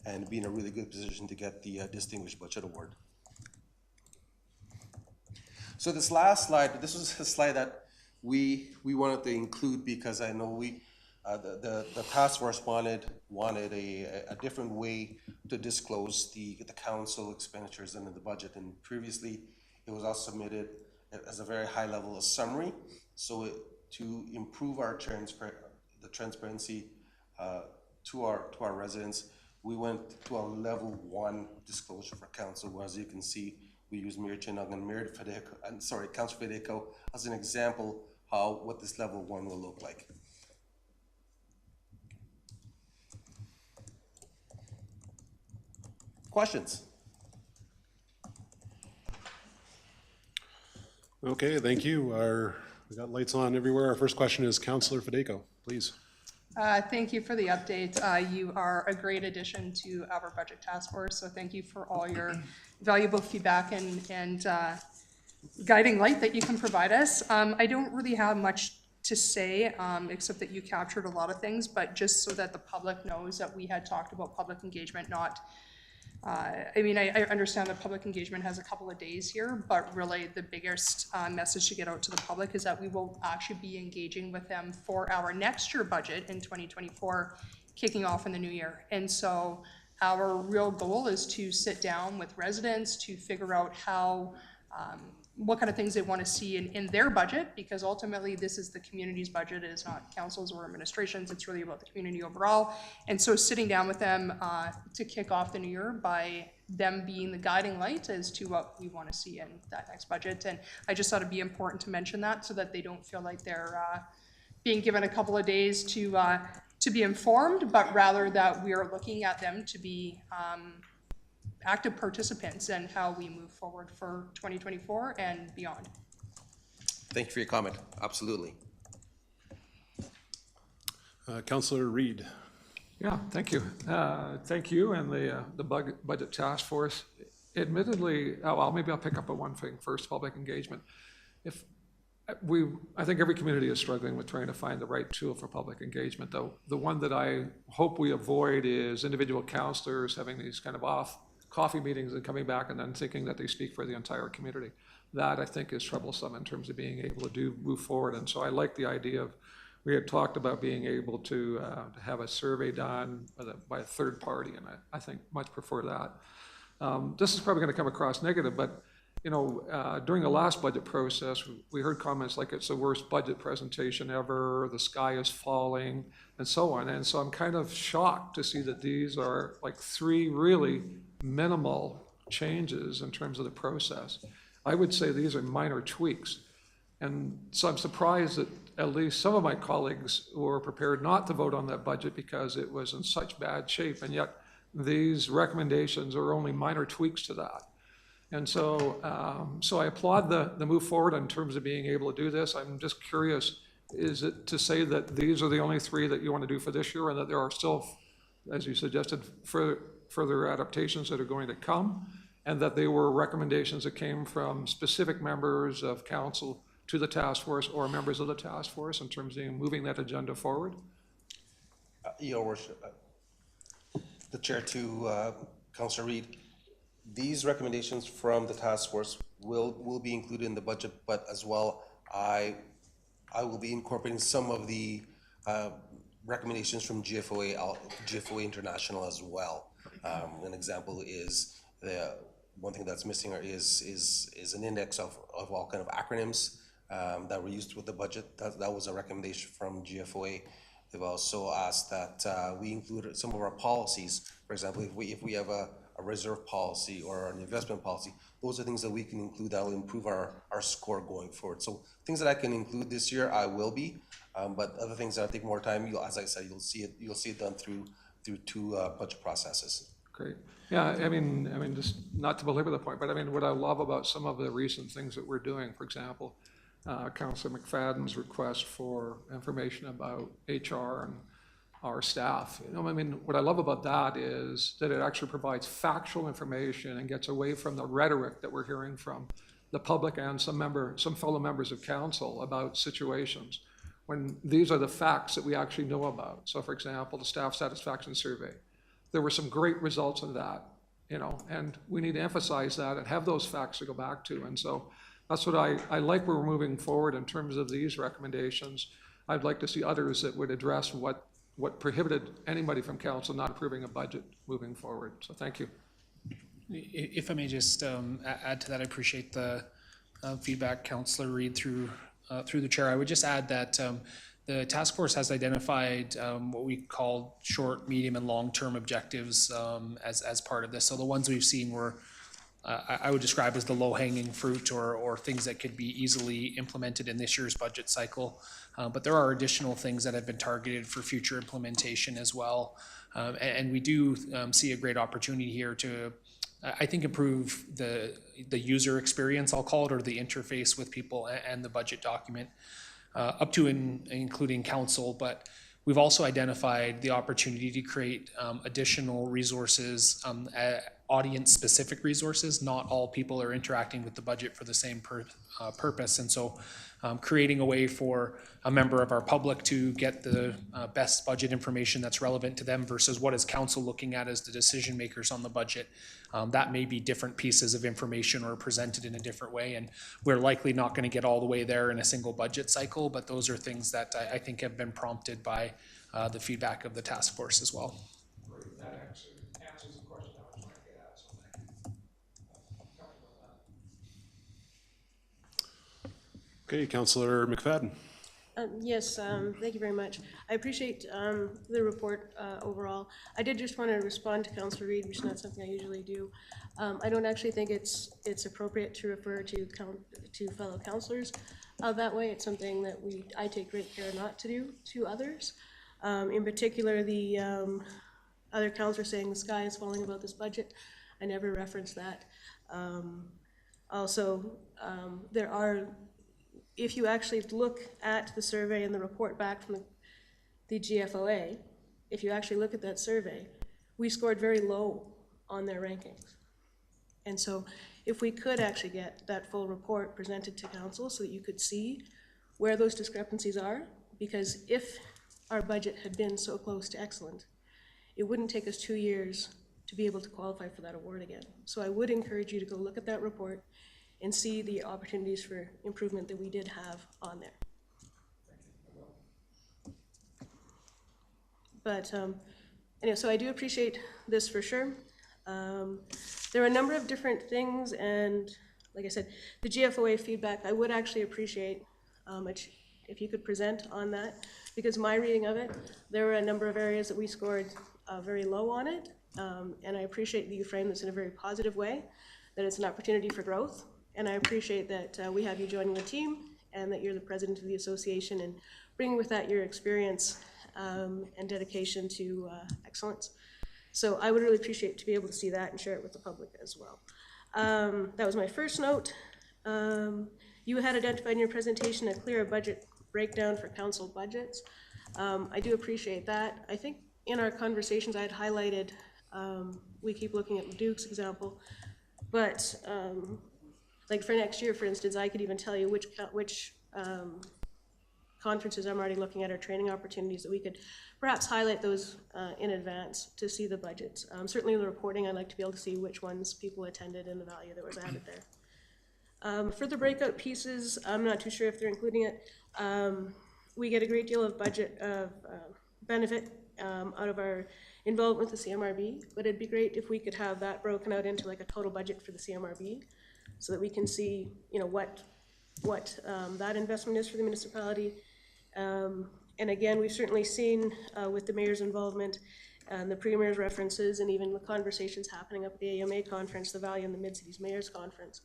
and be in a really good position to get the Distinguished Budget Award. So this last slide, this was a slide that we wanted to include because I know the task force wanted a different way to disclose the council expenditures under the budget, and previously it was all submitted as a very high level of summary. So to improve the transparency to our residents, we went to a level 1 disclosure for council, where, as you can see, we use Mayor Chinag and Councilor Fedeco as an example what this level 1 will look like. Questions? Okay, thank you. We got lights on everywhere. Our first question is Councilor Fedeco, please. Thank you for the update. You are a great addition to our budget task force, so thank you for all your valuable feedback and guiding light that you can provide us. I don't really have much to say, except that you captured a lot of things, but just so that the public knows that we had talked about public engagement, not I understand that public engagement has a couple of days here, but really the biggest message to get out to the public is that we will actually be engaging with them for our next year budget in 2024, kicking off in the new year. And so our real goal is to sit down with residents to figure out how what kind of things they want to see in their budget, because ultimately this is the community's budget. It is not councils or administrations. It's really about the community overall. And so sitting down with them to kick off the new year by them being the guiding light as to what we want to see in that next budget. And I just thought it'd be important to mention that so that they don't feel like they're being given a couple of days to be informed, but rather that we are looking at them to be active participants in how we move forward for 2024 and beyond. Thank you for your comment. Absolutely. Councillor Reid. Yeah, thank you. Thank you and the budget task force. Admittedly, well, maybe I'll pick up on one thing first, public engagement. I think every community is struggling with trying to find the right tool for public engagement, though. The one that I hope we avoid is individual councillors having these kind of off coffee meetings and coming back and then thinking that they speak for the entire community. That, I think, is troublesome in terms of being able to move forward. And so I like the idea of, we had talked about being able to have a survey done by a third party, and I think much prefer that. This is probably going to come across negative, but during the last budget process, we heard comments like it's the worst budget presentation ever, the sky is falling, and so on. And so I'm kind of shocked to see that these are like 3 really minimal changes in terms of the process. I would say these are minor tweaks. And so I'm surprised that at least some of my colleagues were prepared not to vote on that budget because it was in such bad shape, and yet these recommendations are only minor tweaks to that. And so, so I applaud the move forward in terms of being able to do this. I'm just curious, is it to say that these are the only 3 that you want to do for this year, and that there are still, as you suggested, further adaptations that are going to come, and that they were recommendations that came from specific members of council to the task force or members of the task force in terms of moving that agenda forward? Your Worship, the Chair to Councillor Reid, these recommendations from the task force will be included in the budget, but as well, I will be incorporating some of the recommendations from GFOA International as well. An example is one thing that's missing is an index of all kind of acronyms that were used with the budget. That was a recommendation from GFOA. They've also asked that we include some of our policies. For example, if we have a reserve policy or an investment policy, those are things that we can include that will improve our score going forward. So things that I can include this year, I will be, but other things that take more time, as I said, you'll see it done through 2 budget processes. Great. Yeah, I mean, just not to belabor the point, but I mean, what I love about some of the recent things that we're doing, for example, Councillor McFadden's request for information about HR and our staff. I mean, what I love about that is that it actually provides factual information and gets away from the rhetoric that we're hearing from the public and some fellow members of council about situations when these are the facts that we actually know about. So for example, the staff satisfaction survey, there were some great results in that, and we need to emphasize that and have those facts to go back to. And so that's what I like where we're moving forward in terms of these recommendations. I'd like to see others that would address what prohibited anybody from council not approving a budget moving forward. So thank you. If I may just add to that, I appreciate the feedback, Councillor Reid, through the chair. I would just add that the task force has identified what we call short, medium, and long-term objectives as part of this. So the ones we've seen were I would describe as the low-hanging fruit or things that could be easily implemented in this year's budget cycle. But there are additional things that have been targeted for future implementation as well. And we do see a great opportunity here to, I think, improve the user experience, I'll call it, or the interface with people and the budget document, up to and including council. But we've also identified the opportunity to create additional resources, audience-specific resources. Not all people are interacting with the budget for the same purpose. And so creating a way for a member of our public to get the best budget information that's relevant to them versus what is council looking at as the decision makers on the budget. That may be different pieces of information or presented in a different way, and we're likely not going to get all the way there in a single budget cycle, but those are things that I think have been prompted by the feedback of the task force as well. That actually answers the question I was trying to get at, so thank you. Okay, Councillor McFadden. Yes, thank you very much. I appreciate the report overall. I did just want to respond to Councillor Reid, which is not something I usually do. I don't actually think it's appropriate to refer to fellow councillors that way. It's something that I take great care not to do to others. In particular, the other councillor saying the sky is falling about this budget. I never reference that. Also, there are, if you actually look at the survey and the report back from the GFOA, if you actually look at that survey, we scored very low on their rankings. And so if we could actually get that full report presented to council so that you could see where those discrepancies are, because if our budget had been so close to excellent, it wouldn't take us 2 years to be able to qualify for that award again. So I would encourage you to go look at that report and see the opportunities for improvement that we did have on there. But anyway, so I do appreciate this for sure. There are a number of different things, and like I said, the GFOA feedback, I would actually appreciate if you could present on that, because my reading of it, there were a number of areas that we scored very low on it, and I appreciate that you frame this in a very positive way, that it's an opportunity for growth, and I appreciate that we have you joining the team, and that you're the president of the association, and bringing with that your experience and dedication to excellence. So I would really appreciate to be able to see that and share it with the public as well. That was my first note. You had identified in your presentation a clear budget breakdown for council budgets. I do appreciate that. I think in our conversations I had highlighted, we keep looking at Leduc's example, but like for next year, for instance, I could even tell you which conferences I'm already looking at or training opportunities that we could perhaps highlight those in advance to see the budgets. Certainly in the reporting, I'd like to be able to see which ones people attended and the value that was added there. For the breakout pieces, I'm not too sure if they're including it. We get a great deal of budget benefit out of our involvement with the CMRB, but it'd be great if we could have that broken out into like a total budget for the CMRB so that we can see, you know, what that investment is for the municipality. And again, we've certainly seen with the mayor's involvement and the premier's references and even the conversations happening up at the AMA conference, the value in the Mid-Cities Mayor's Conference,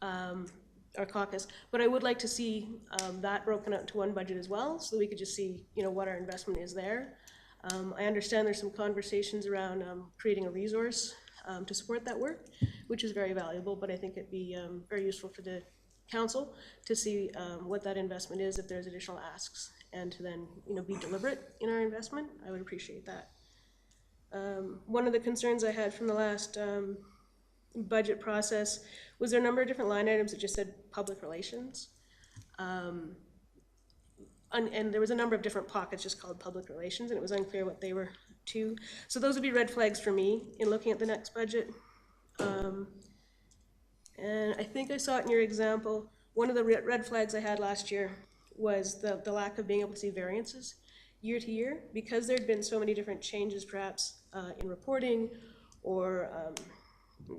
our caucus. But I would like to see that broken out into one budget as well, so that we could just see, you know, what our investment is there. I understand there's some conversations around creating a resource to support that work, which is very valuable, but I think it'd be very useful for the council to see what that investment is if there's additional asks, and to then, you know, be deliberate in our investment. I would appreciate that. One of the concerns I had from the last budget process was there a number of different line items that just said public relations. And there was a number of different pockets just called public relations, and it was unclear what they were to. So those would be red flags for me in looking at the next budget. And I think I saw it in your example. One of the red flags I had last year was the lack of being able to see variances year to year, because there'd been so many different changes perhaps in reporting or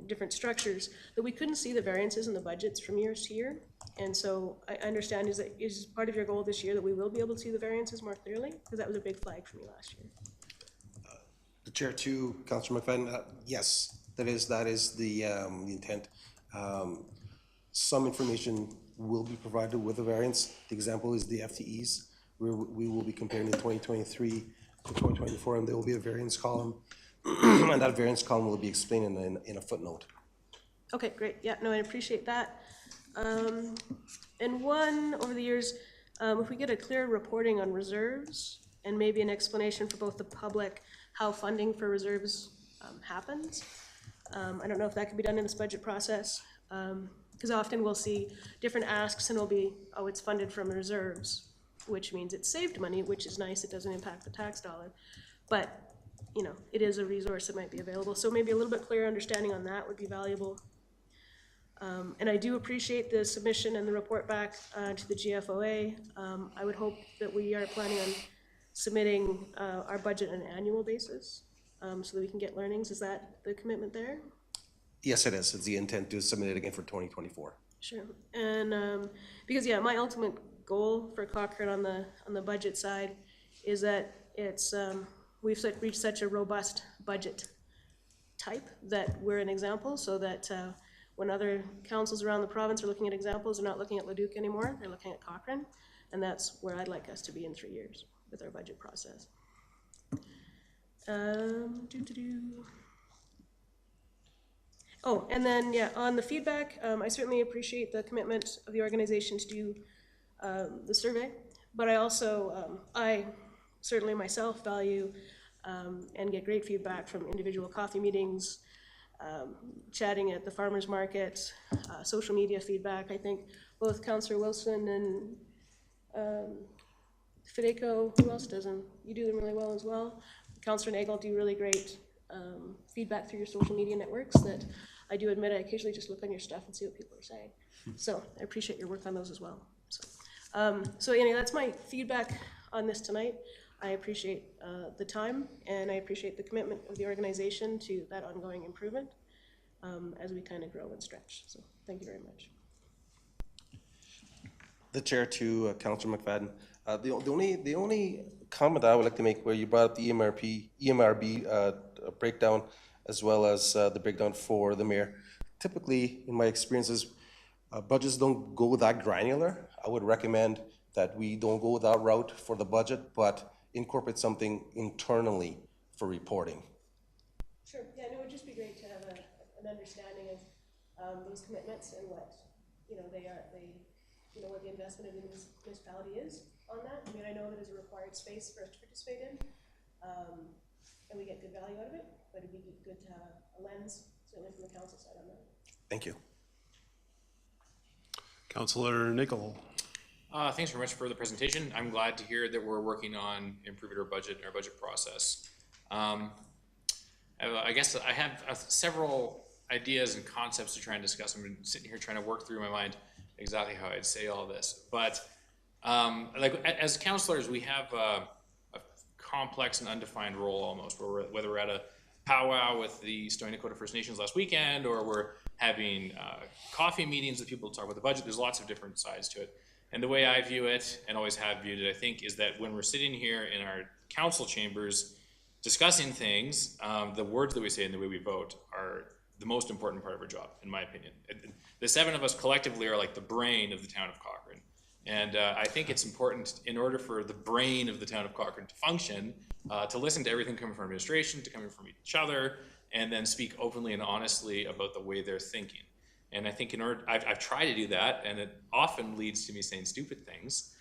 different structures, that we couldn't see the variances in the budgets from year to year. And so I understand, is part of your goal this year that we will be able to see the variances more clearly? Because that was a big flag for me last year. The chair to Councilor McFadden, yes, that is the intent. Some information will be provided with the variance. The example is the FTEs. We will be comparing the 2023 to 2024, and there will be a variance column, and that variance column will be explained in a footnote. Okay, great. Yeah, no, I appreciate that. And one, over the years, if we get a clear reporting on reserves and maybe an explanation for both the public how funding for reserves happens. I don't know if that could be done in this budget process, because often we'll see different asks and it'll be, oh, it's funded from reserves, which means it's saved money, which is nice. It doesn't impact the tax dollar. But, you know, it is a resource that might be available. So maybe a little bit clearer understanding on that would be valuable. And I do appreciate the submission and the report back to the GFOA. I would hope that we are planning on submitting our budget on an annual basis so that we can get learnings. Is that the commitment there? Yes, it is. It's the intent to submit it again for 2024. Sure. And because, yeah, my ultimate goal for Cochrane on the budget side is that it's we've reached such a robust budget type that we're an example, so that when other councils around the province are looking at examples, they're not looking at Leduc anymore, they're looking at Cochrane, and that's where I'd like us to be in 3 years with our budget process. Oh, and then, yeah, on the feedback, I certainly appreciate the commitment of the organization to do the survey, but I also, I certainly myself value and get great feedback from individual coffee meetings, chatting at the farmers market, social media feedback. I think both Councillor Wilson and Federico, who else doesn't? You do them really well as well. Councillor Nagel do really great feedback through your social media networks that I do admit I occasionally just look on your stuff and see what people are saying. So I appreciate your work on those as well. So anyway, that's my feedback on this tonight. I appreciate the time and I appreciate the commitment of the organization to that ongoing improvement as we kind of grow and stretch. So thank you very much. The chair to Councillor McFadden. The only comment I would like to make where you brought up the EMRB breakdown as well as the breakdown for the mayor. Typically, in my experiences, budgets don't go that granular. I would recommend that we don't go that route for the budget, but incorporate something internally for reporting. Sure, yeah, and it would just be great to have an understanding of those commitments and what, what the investment of the municipality is on that. I mean, I know that is a required space for us to participate in, and we get good value out of it, but it'd be good to have a lens, certainly from the council side on that. Thank you. Councillor Nicol. Thanks very much for the presentation. I'm glad to hear that we're working on improving our budget and our budget process. I guess I have several ideas and concepts to try and discuss. I've been sitting here trying to work through in my mind exactly how I'd say all this. But as councillors, we have a complex and undefined role almost, whether we're at a powwow with the Stoney Nakoda First Nations last weekend, or we're having coffee meetings with people to talk about the budget. There's lots of different sides to it. And the way I view it, and always have viewed it, I think, is that when we're sitting here in our council chambers discussing things, the words that we say and the way we vote are the most important part of our job, in my opinion. The seven of us collectively are like the brain of the town of Cochrane. And I think it's important, in order for the brain of the town of Cochrane to function, to listen to everything coming from administration, to coming from each other, and then speak openly and honestly about the way they're thinking. And I think I've tried to do that, and it often leads to me saying stupid things,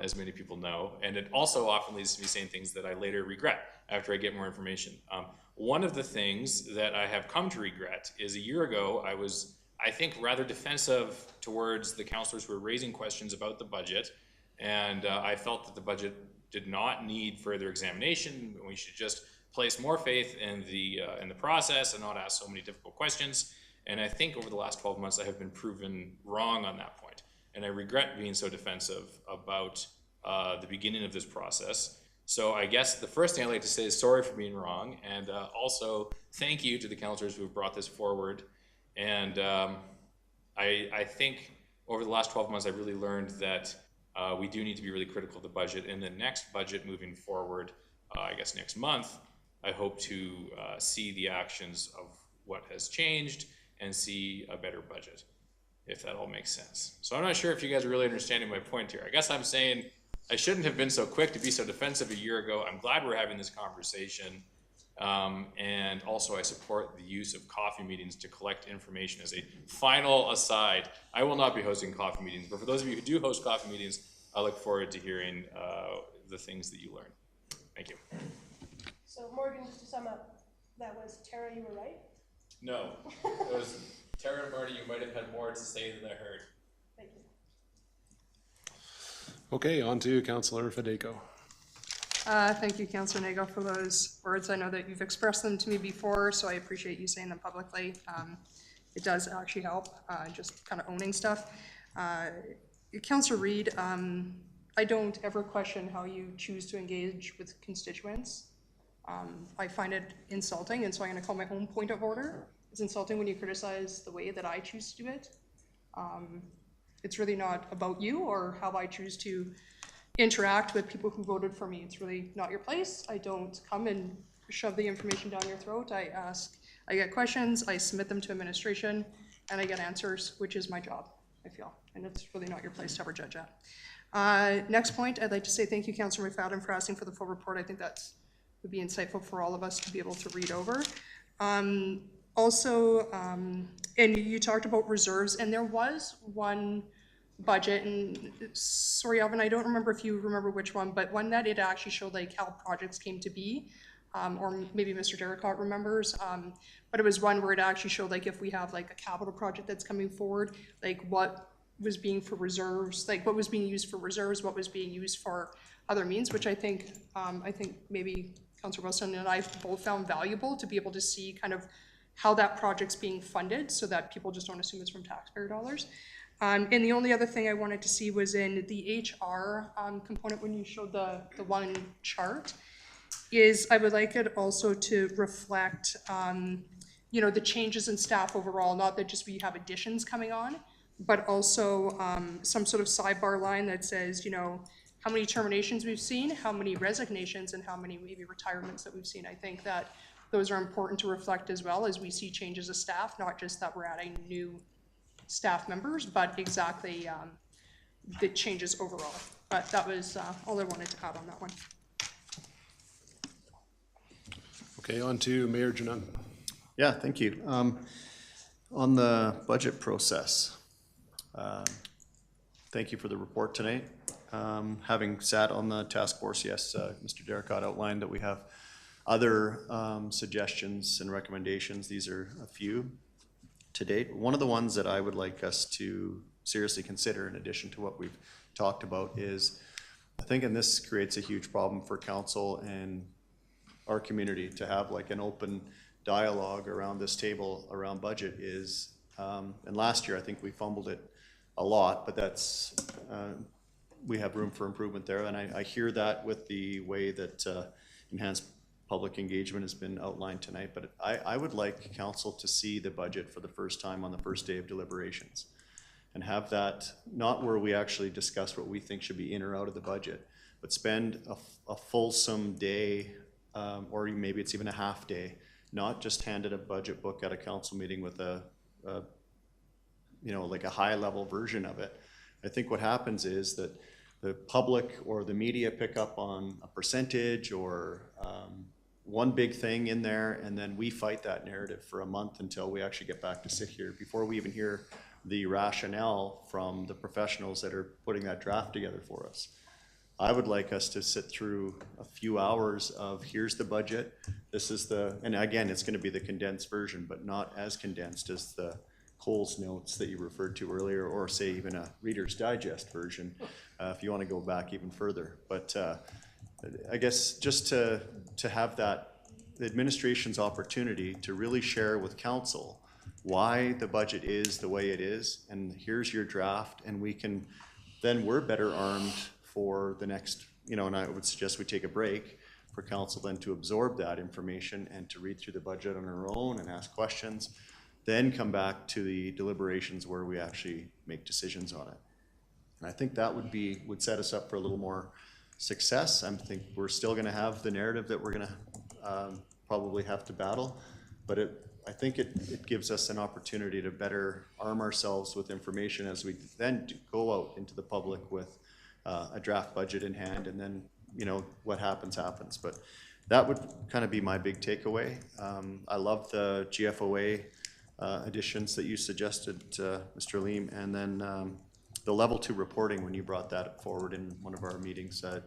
as many people know, and it also often leads to me saying things that I later regret after I get more information. One of the things that I have come to regret is a year ago, I was, I think, rather defensive towards the councillors who were raising questions about the budget, and I felt that the budget did not need further examination. We should just place more faith in the process and not ask so many difficult questions. And I think over the last 12 months, I have been proven wrong on that point. And I regret being so defensive about the beginning of this process. So I guess the first thing I'd like to say is sorry for being wrong, and also thank you to the councillors who have brought this forward. And I think over the last 12 months, I've really learned that we do need to be really critical of the budget. In the next budget moving forward, I guess next month, I hope to see the actions of what has changed and see a better budget, if that all makes sense. So I'm not sure if you guys are really understanding my point here. I guess I'm saying I shouldn't have been so quick to be so defensive a year ago. I'm glad we're having this conversation. And also I support the use of coffee meetings to collect information. As a final aside, I will not be hosting coffee meetings, but for those of you who do host coffee meetings, I look forward to hearing the things that you learn. Thank you. So Morgan, just to sum up, that was Tara, you were right? No, it was Tara and Marty, you might have had more to say than I heard. Thank you. Okay, on to Councillor Federico. Thank you, Councillor Nago, for those words. I know that you've expressed them to me before, so I appreciate you saying them publicly. It does actually help, just kind of owning stuff. Councillor Reid, I don't ever question how you choose to engage with constituents. I find it insulting, and so I'm going to call my own point of order. It's insulting when you criticize the way that I choose to do it. It's really not about you or how I choose to interact with people who voted for me. It's really not your place. I don't come and shove the information down your throat. I get questions, I submit them to administration, and I get answers, which is my job, I feel. And it's really not your place to ever judge that. Next point, I'd like to say thank you, Councillor McFadden, for asking for the full report. I think that would be insightful for all of us to be able to read over. Also, and you talked about reserves, and there was one budget, and sorry, Alvin, I don't remember if you remember which one, but one that it actually showed like how projects came to be, or maybe Mr. Derricott remembers, but it was one where it actually showed like if we have like a capital project that's coming forward, like what was being for reserves, like what was being used for reserves, what was being used for other means, which I think maybe Councillor Wilson and I both found valuable to be able to see kind of how that project's being funded so that people just don't assume it's from taxpayer dollars. And the only other thing I wanted to see was in the HR component when you showed the one chart, is I would like it also to reflect, you know, the changes in staff overall, not that just we have additions coming on, but also some sort of sidebar line that says, you know, how many terminations we've seen, how many resignations, and how many maybe retirements that we've seen. I think that those are important to reflect as well as we see changes of staff, not just that we're adding new staff members, but exactly the changes overall. But that was all I wanted to add on that one. Okay, on to Mayor Janung. Yeah, thank you. On the budget process, thank you for the report tonight. Having sat on the task force, yes, Mr. Derricott outlined that we have other suggestions and recommendations. These are a few to date. One of the ones that I would like us to seriously consider, in addition to what we've talked about, is I think, and this creates a huge problem for council and our community to have like an open dialogue around this table around budget is, and last year I think we fumbled it a lot, but that's, we have room for improvement there. And I hear that with the way that enhanced public engagement has been outlined tonight, but I would like council to see the budget for the first time on the first day of deliberations and have that, not where we actually discuss what we think should be in or out of the budget, but spend a fulsome day, or maybe it's even a half day, not just handed a budget book at a council meeting with a you know, like a high level version of it. I think what happens is that the public or the media pick up on a percentage or one big thing in there, and then we fight that narrative for a month until we actually get back to sit here before we even hear the rationale from the professionals that are putting that draft together for us. I would like us to sit through a few hours of here's the budget, this is the, and again, it's going to be the condensed version, but not as condensed as the Cole's notes that you referred to earlier, or say even a Reader's Digest version, if you want to go back even further. But I guess just to have that, the administration's opportunity to really share with council why the budget is the way it is, and here's your draft, and we can, then we're better armed for the next, you know, and I would suggest we take a break for council then to absorb that information and to read through the budget on our own and ask questions, then come back to the deliberations where we actually make decisions on it. And I think that would set us up for a little more success. I think we're still gonna have the narrative that we're gonna probably have to battle, but I think it gives us an opportunity to better arm ourselves with information as we then go out into the public with a draft budget in hand, and then, you know, what happens. But that would kind of be my big takeaway. I love the GFOA additions that you suggested, Mr. Leem, and then the level 2 reporting, when you brought that forward in one of our meetings, I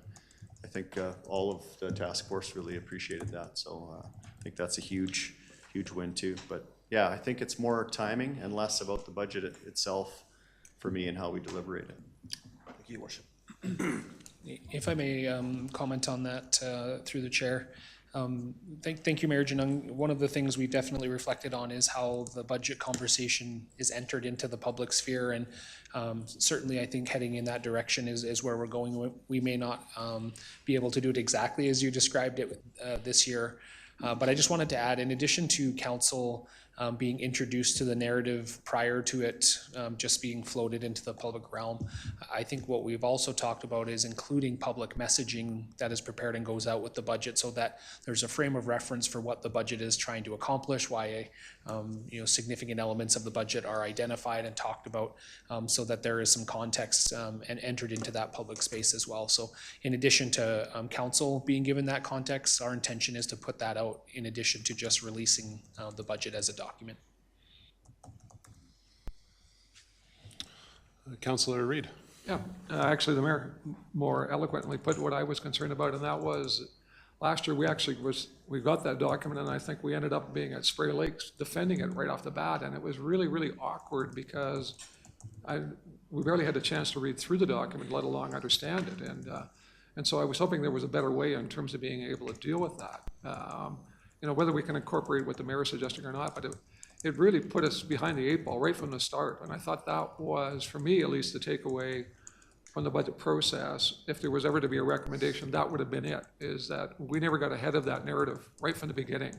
think all of the task force really appreciated that. So I think that's a huge win too. But yeah, I think it's more timing and less about the budget itself for me and how we deliberate it. Thank you, Worship. If I may comment on that through the chair. Thank you, Mayor Janung. One of the things we definitely reflected on is how the budget conversation is entered into the public sphere, and certainly I think heading in that direction is where we're going. We may not be able to do it exactly as you described it this year, but I just wanted to add, in addition to council being introduced to the narrative prior to it just being floated into the public realm, I think what we've also talked about is including public messaging that is prepared and goes out with the budget, so that there's a frame of reference for what the budget is trying to accomplish, why you know, significant elements of the budget are identified and talked about, so that there is some context and entered into that public space as well. So in addition to council being given that context, our intention is to put that out in addition to just releasing the budget as a document. document. Councillor Reid. Yeah, actually, the mayor more eloquently put what I was concerned about, and that was, last year, we got that document, and I think we ended up being at Spray Lakes defending it right off the bat, and it was really, really awkward because we barely had a chance to read through the document, let alone understand it, and so I was hoping there was a better way in terms of being able to deal with that. You know, whether we can incorporate what the mayor is suggesting or not, but it really put us behind the eight ball right from the start. And I thought that was, for me at least, the takeaway from the budget process. If there was ever to be a recommendation, that would have been it, is that we never got ahead of that narrative right from the beginning.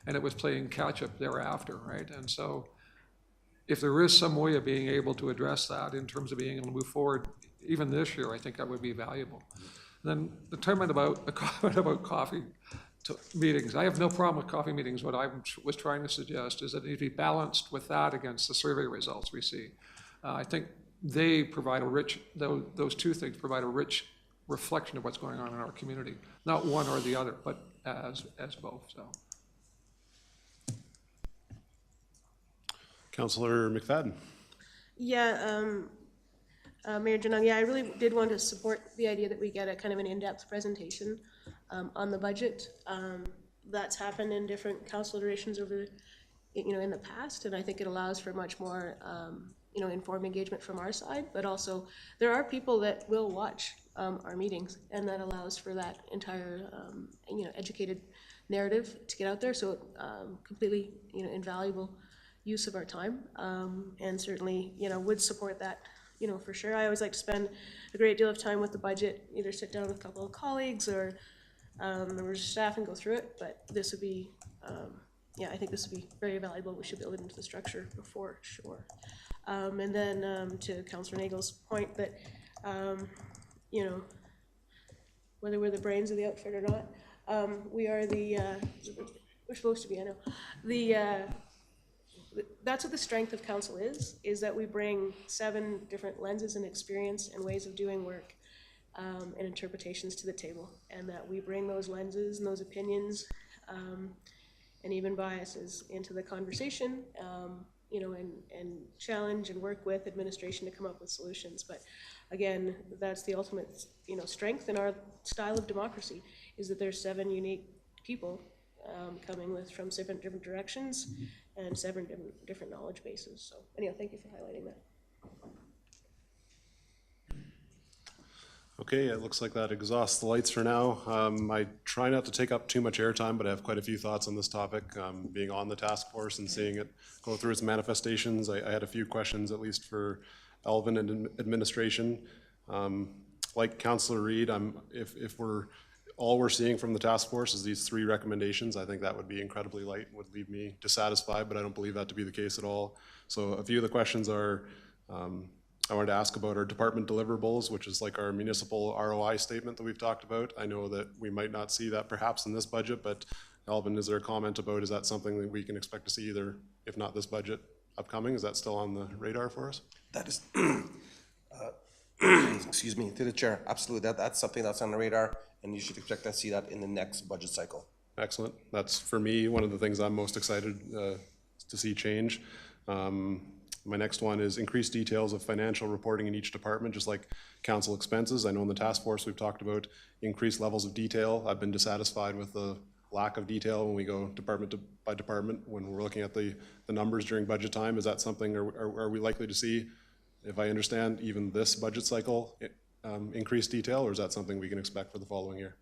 And it was playing catch up thereafter, right? And so if there is some way of being able to address that in terms of being able to move forward, even this year, I think that would be valuable. And then the comment about coffee meetings. I have no problem with coffee meetings. What I was trying to suggest is that it need to be balanced with that against the survey results we see. I think they provide a rich, those two things provide a rich reflection of what's going on in our community. Not one or the other, but as both, so. Councillor McFadden. Yeah, Mayor Janung, yeah, I really did want to support the idea that we get a kind of an in-depth presentation on the budget. That's happened in different council iterations over, in the past, and I think it allows for much more, informed engagement from our side, but also there are people that will watch our meetings, and that allows for that entire, educated narrative to get out there. So completely, invaluable use of our time, and certainly, would support that, for sure. I always like to spend a great deal of time with the budget, either sit down with a couple of colleagues or members of staff and go through it, but this would be, I think this would be very valuable. We should build it into the structure before sure. And then to Councillor Nagel's point that, whether we're the brains of the outfit or not, we are we're supposed to be, I know. That's what the strength of council is that we bring 7 different lenses and experience and ways of doing work and interpretations to the table, and that we bring those lenses and those opinions and even biases into the conversation, and challenge and work with administration to come up with solutions. But again, that's the ultimate, strength in our style of democracy, is that there's 7 unique people coming from 7 different directions and 7 different knowledge bases. So anyhow, thank you for highlighting that. Okay, it looks like that exhausts the lights for now. I try not to take up too much airtime, but I have quite a few thoughts on this topic. Being on the task force and seeing it go through its manifestations, I had a few questions, at least for Alvin and administration. Like Councillor Reid, if all we're seeing from the task force is these 3 recommendations, I think that would be incredibly light and would leave me dissatisfied, but I don't believe that to be the case at all. So a few of the questions are, I wanted to ask about our department deliverables, which is like our municipal ROI statement that we've talked about. I know that we might not see that perhaps in this budget, but Alvin, is there a comment about, is that something that we can expect to see either, if not this budget, upcoming? Is that still on the radar for us? That is, excuse me, to the chair, absolutely. That's something that's on the radar, and you should expect to see that in the next budget cycle. Excellent. That's, for me, one of the things I'm most excited to see change. My next one is increased details of financial reporting in each department, just like council expenses. I know in the task force we've talked about increased levels of detail. I've been dissatisfied with the lack of detail when we go department by department when we're looking at the numbers during budget time. Is that something, are we likely to see, if I understand, even this budget cycle, increased detail, or is that something we can expect for the following year?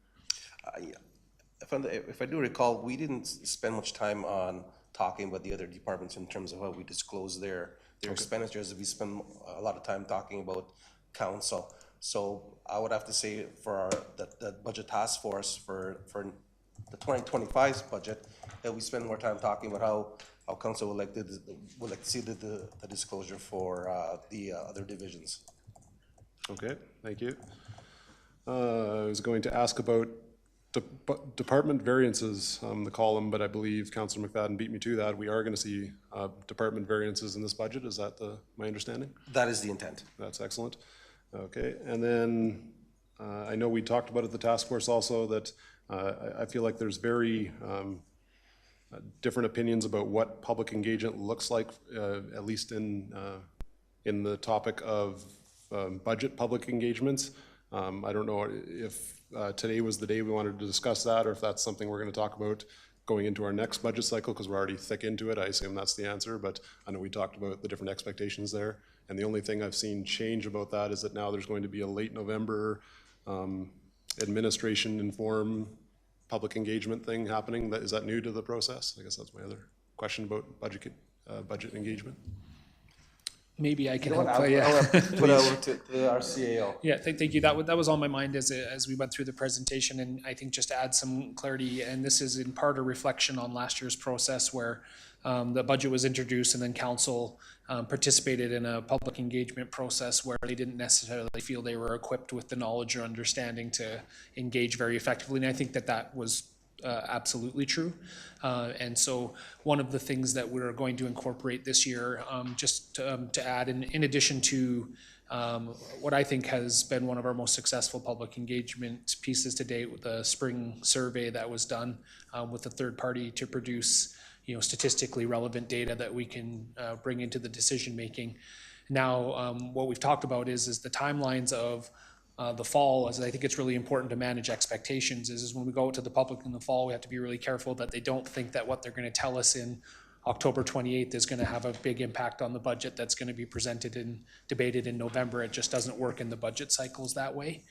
If I do recall, we didn't spend much time on talking about the other departments in terms of how we disclose their expenditures. We spend a lot of time talking about council. So I would have to say for the budget task force for the 2025 budget, that we spend more time talking about how council would like to see the disclosure for the other divisions. Okay, thank you. I was going to ask about department variances, the column, but I believe Councillor McFadden beat me to that. We are going to see department variances in this budget. Is that my understanding? That is the intent. That's excellent. Okay, and then I know we talked about at the task force also that I feel like there's very different opinions about what public engagement looks like, at least in the topic of budget public engagements. I don't know if today was the day we wanted to discuss that, or if that's something we're going to talk about going into our next budget cycle, because we're already thick into it. I assume that's the answer, but I know we talked about the different expectations there. And the only thing I've seen change about that is that now there's going to be a late November administration inform public engagement thing happening. Is that new to the process? I guess that's my other question about budget engagement. Maybe I can You know help. what, I'll put over to our CAO. Yeah, thank you. That was on my mind as we went through the presentation, and I think just to add some clarity, and this is in part a reflection on last year's process where the budget was introduced and then council participated in a public engagement process where they didn't necessarily feel they were equipped with the knowledge or understanding to engage very effectively. And I think that was absolutely true. And so one of the things that we're going to incorporate this year, just to add, in addition to what I think has been one of our most successful public engagement pieces to date, with the spring survey that was done with a third party to produce statistically relevant data that we can bring into the decision making. Now, what we've talked about is the timelines of the fall, as I think it's really important to manage expectations, is when we go out to the public in the fall, we have to be really careful that they don't think that what they're going to tell us in October 28th is going to have a big impact on the budget that's going to be presented and debated in November. It just doesn't work in the budget cycles that way.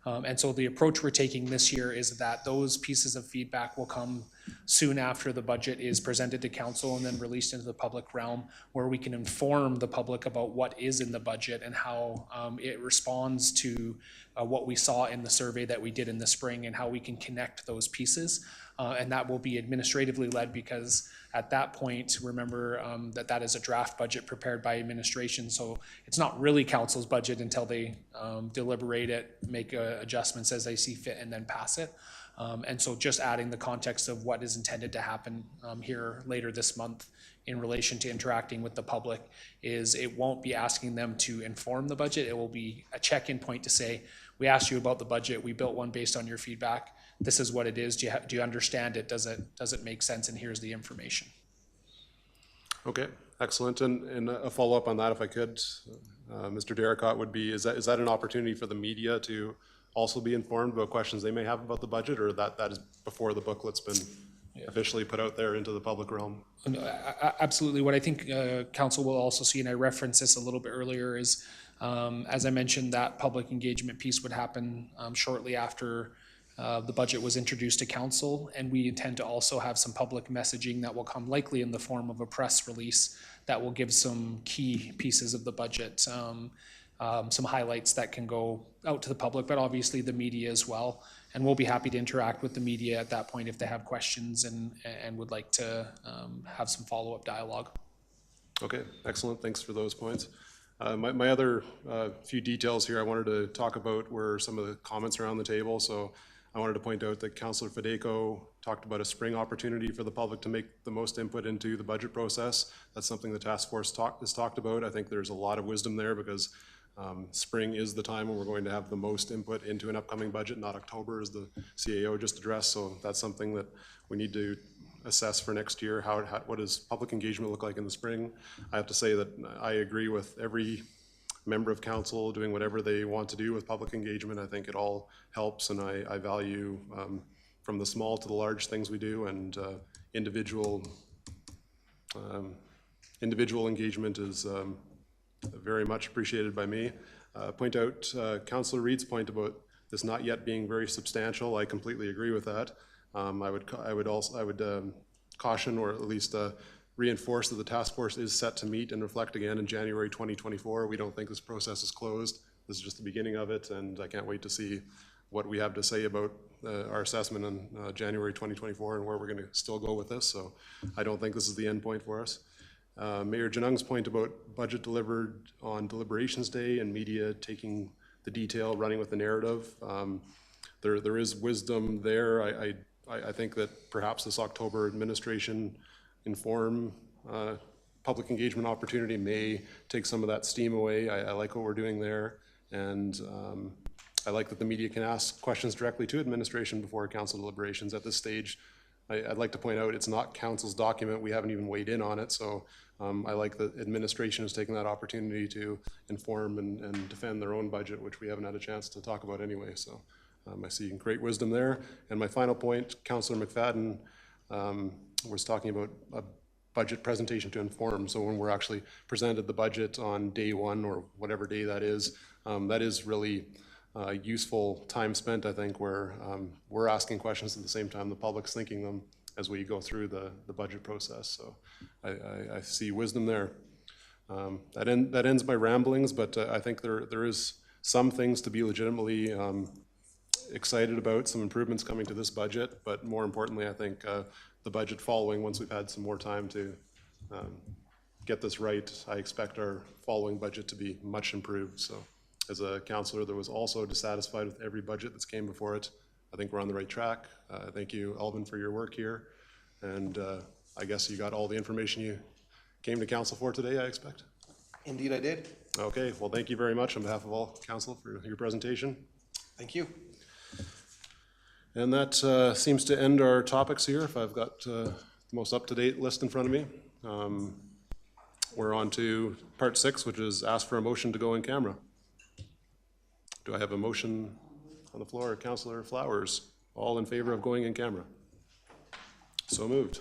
And so the approach we're taking this year is that those pieces of feedback will come soon after the budget is presented to council and then released into the public realm, where we can inform the public about what is in the budget and how it responds to what we saw in the survey that we did in the spring, and how we can connect those pieces. And that will be administratively led, because at that point, remember that is a draft budget prepared by administration. So it's not really council's budget until they deliberate it, make adjustments as they see fit, and then pass it. And so just adding the context of what is intended to happen here later this month in relation to interacting with the public is it won't be asking them to inform the budget. It will be a check-in point to say, we asked you about the budget. We built one based on your feedback. This is what it is. Do you understand it? Does it make sense? And here's the information. Okay, excellent. And a follow-up on that, if I could, Mr. Derricott, would be, is that an opportunity for the media to also be informed about questions they may have about the budget, or that is before the booklet's been officially put out there into the public realm? Absolutely. What I think council will also see, and I referenced this a little bit earlier, is as I mentioned, that public engagement piece would happen shortly after the budget was introduced to council, and we intend to also have some public messaging that will come likely in the form of a press release that will give some key pieces of the budget, some highlights that can go out to the public, but obviously the media as well. And we'll be happy to interact with the media at that point if they have questions and would like to have some follow-up dialogue. Okay, excellent. Thanks for those points. My other few details here I wanted to talk about were some of the comments around the table. So I wanted to point out that Councillor Fedeko talked about a spring opportunity for the public to make the most input into the budget process. That's something the task force has talked about. I think there's a lot of wisdom there, because spring is the time when we're going to have the most input into an upcoming budget, not October, as the CAO just addressed. So that's something that we need to assess for next year. What does public engagement look like in the spring? I have to say that I agree with every member of council doing whatever they want to do with public engagement. I think it all helps, and I value from the small to the large things we do, and individual engagement is very much appreciated by me. Point out Councillor Reed's point about this not yet being very substantial. I completely agree with that. I would caution, or at least reinforce, that the task force is set to meet and reflect again in January 2024. We don't think this process is closed. This is just the beginning of it, and I can't wait to see what we have to say about our assessment in January 2024 and where we're going to still go with this. So I don't think this is the end point for us. Mayor Janung's point about budget delivered on deliberations day and media taking the detail, running with the narrative. There is wisdom there. I think that perhaps this October administration inform public engagement opportunity may take some of that steam away. I like what we're doing there, and I like that the media can ask questions directly to administration before council deliberations. At this stage, I'd like to point out, it's not council's document, we haven't even weighed in on it, so I like that administration is taking that opportunity to inform and defend their own budget, which we haven't had a chance to talk about anyway, so I see great wisdom there. And my final point, Councillor McFadden was talking about a budget presentation to inform, so when we're actually presented the budget on day one, or whatever day that is really useful time spent, I think, where we're asking questions at the same time the public's thinking them as we go through the budget process. So I see wisdom there. That ends my ramblings, but I think there is some things to be legitimately excited about, some improvements coming to this budget, but more importantly, I think the budget following, once we've had some more time to get this right, I expect our following budget to be much improved. So as a councillor that was also dissatisfied with every budget that's came before it, I think we're on the right track. Thank you, Alvin, for your work here. And I guess you got all the information you came to council for today, I expect? Indeed, I did. Okay, well, thank you very much on behalf of all council for your presentation. Thank you. And that seems to end our topics here, if I've got the most up-to-date list in front of me. We're on to part 6, which is ask for a motion to go in camera. Do I have a motion on the floor? Councillor Flowers, all in favor of going in camera? So moved.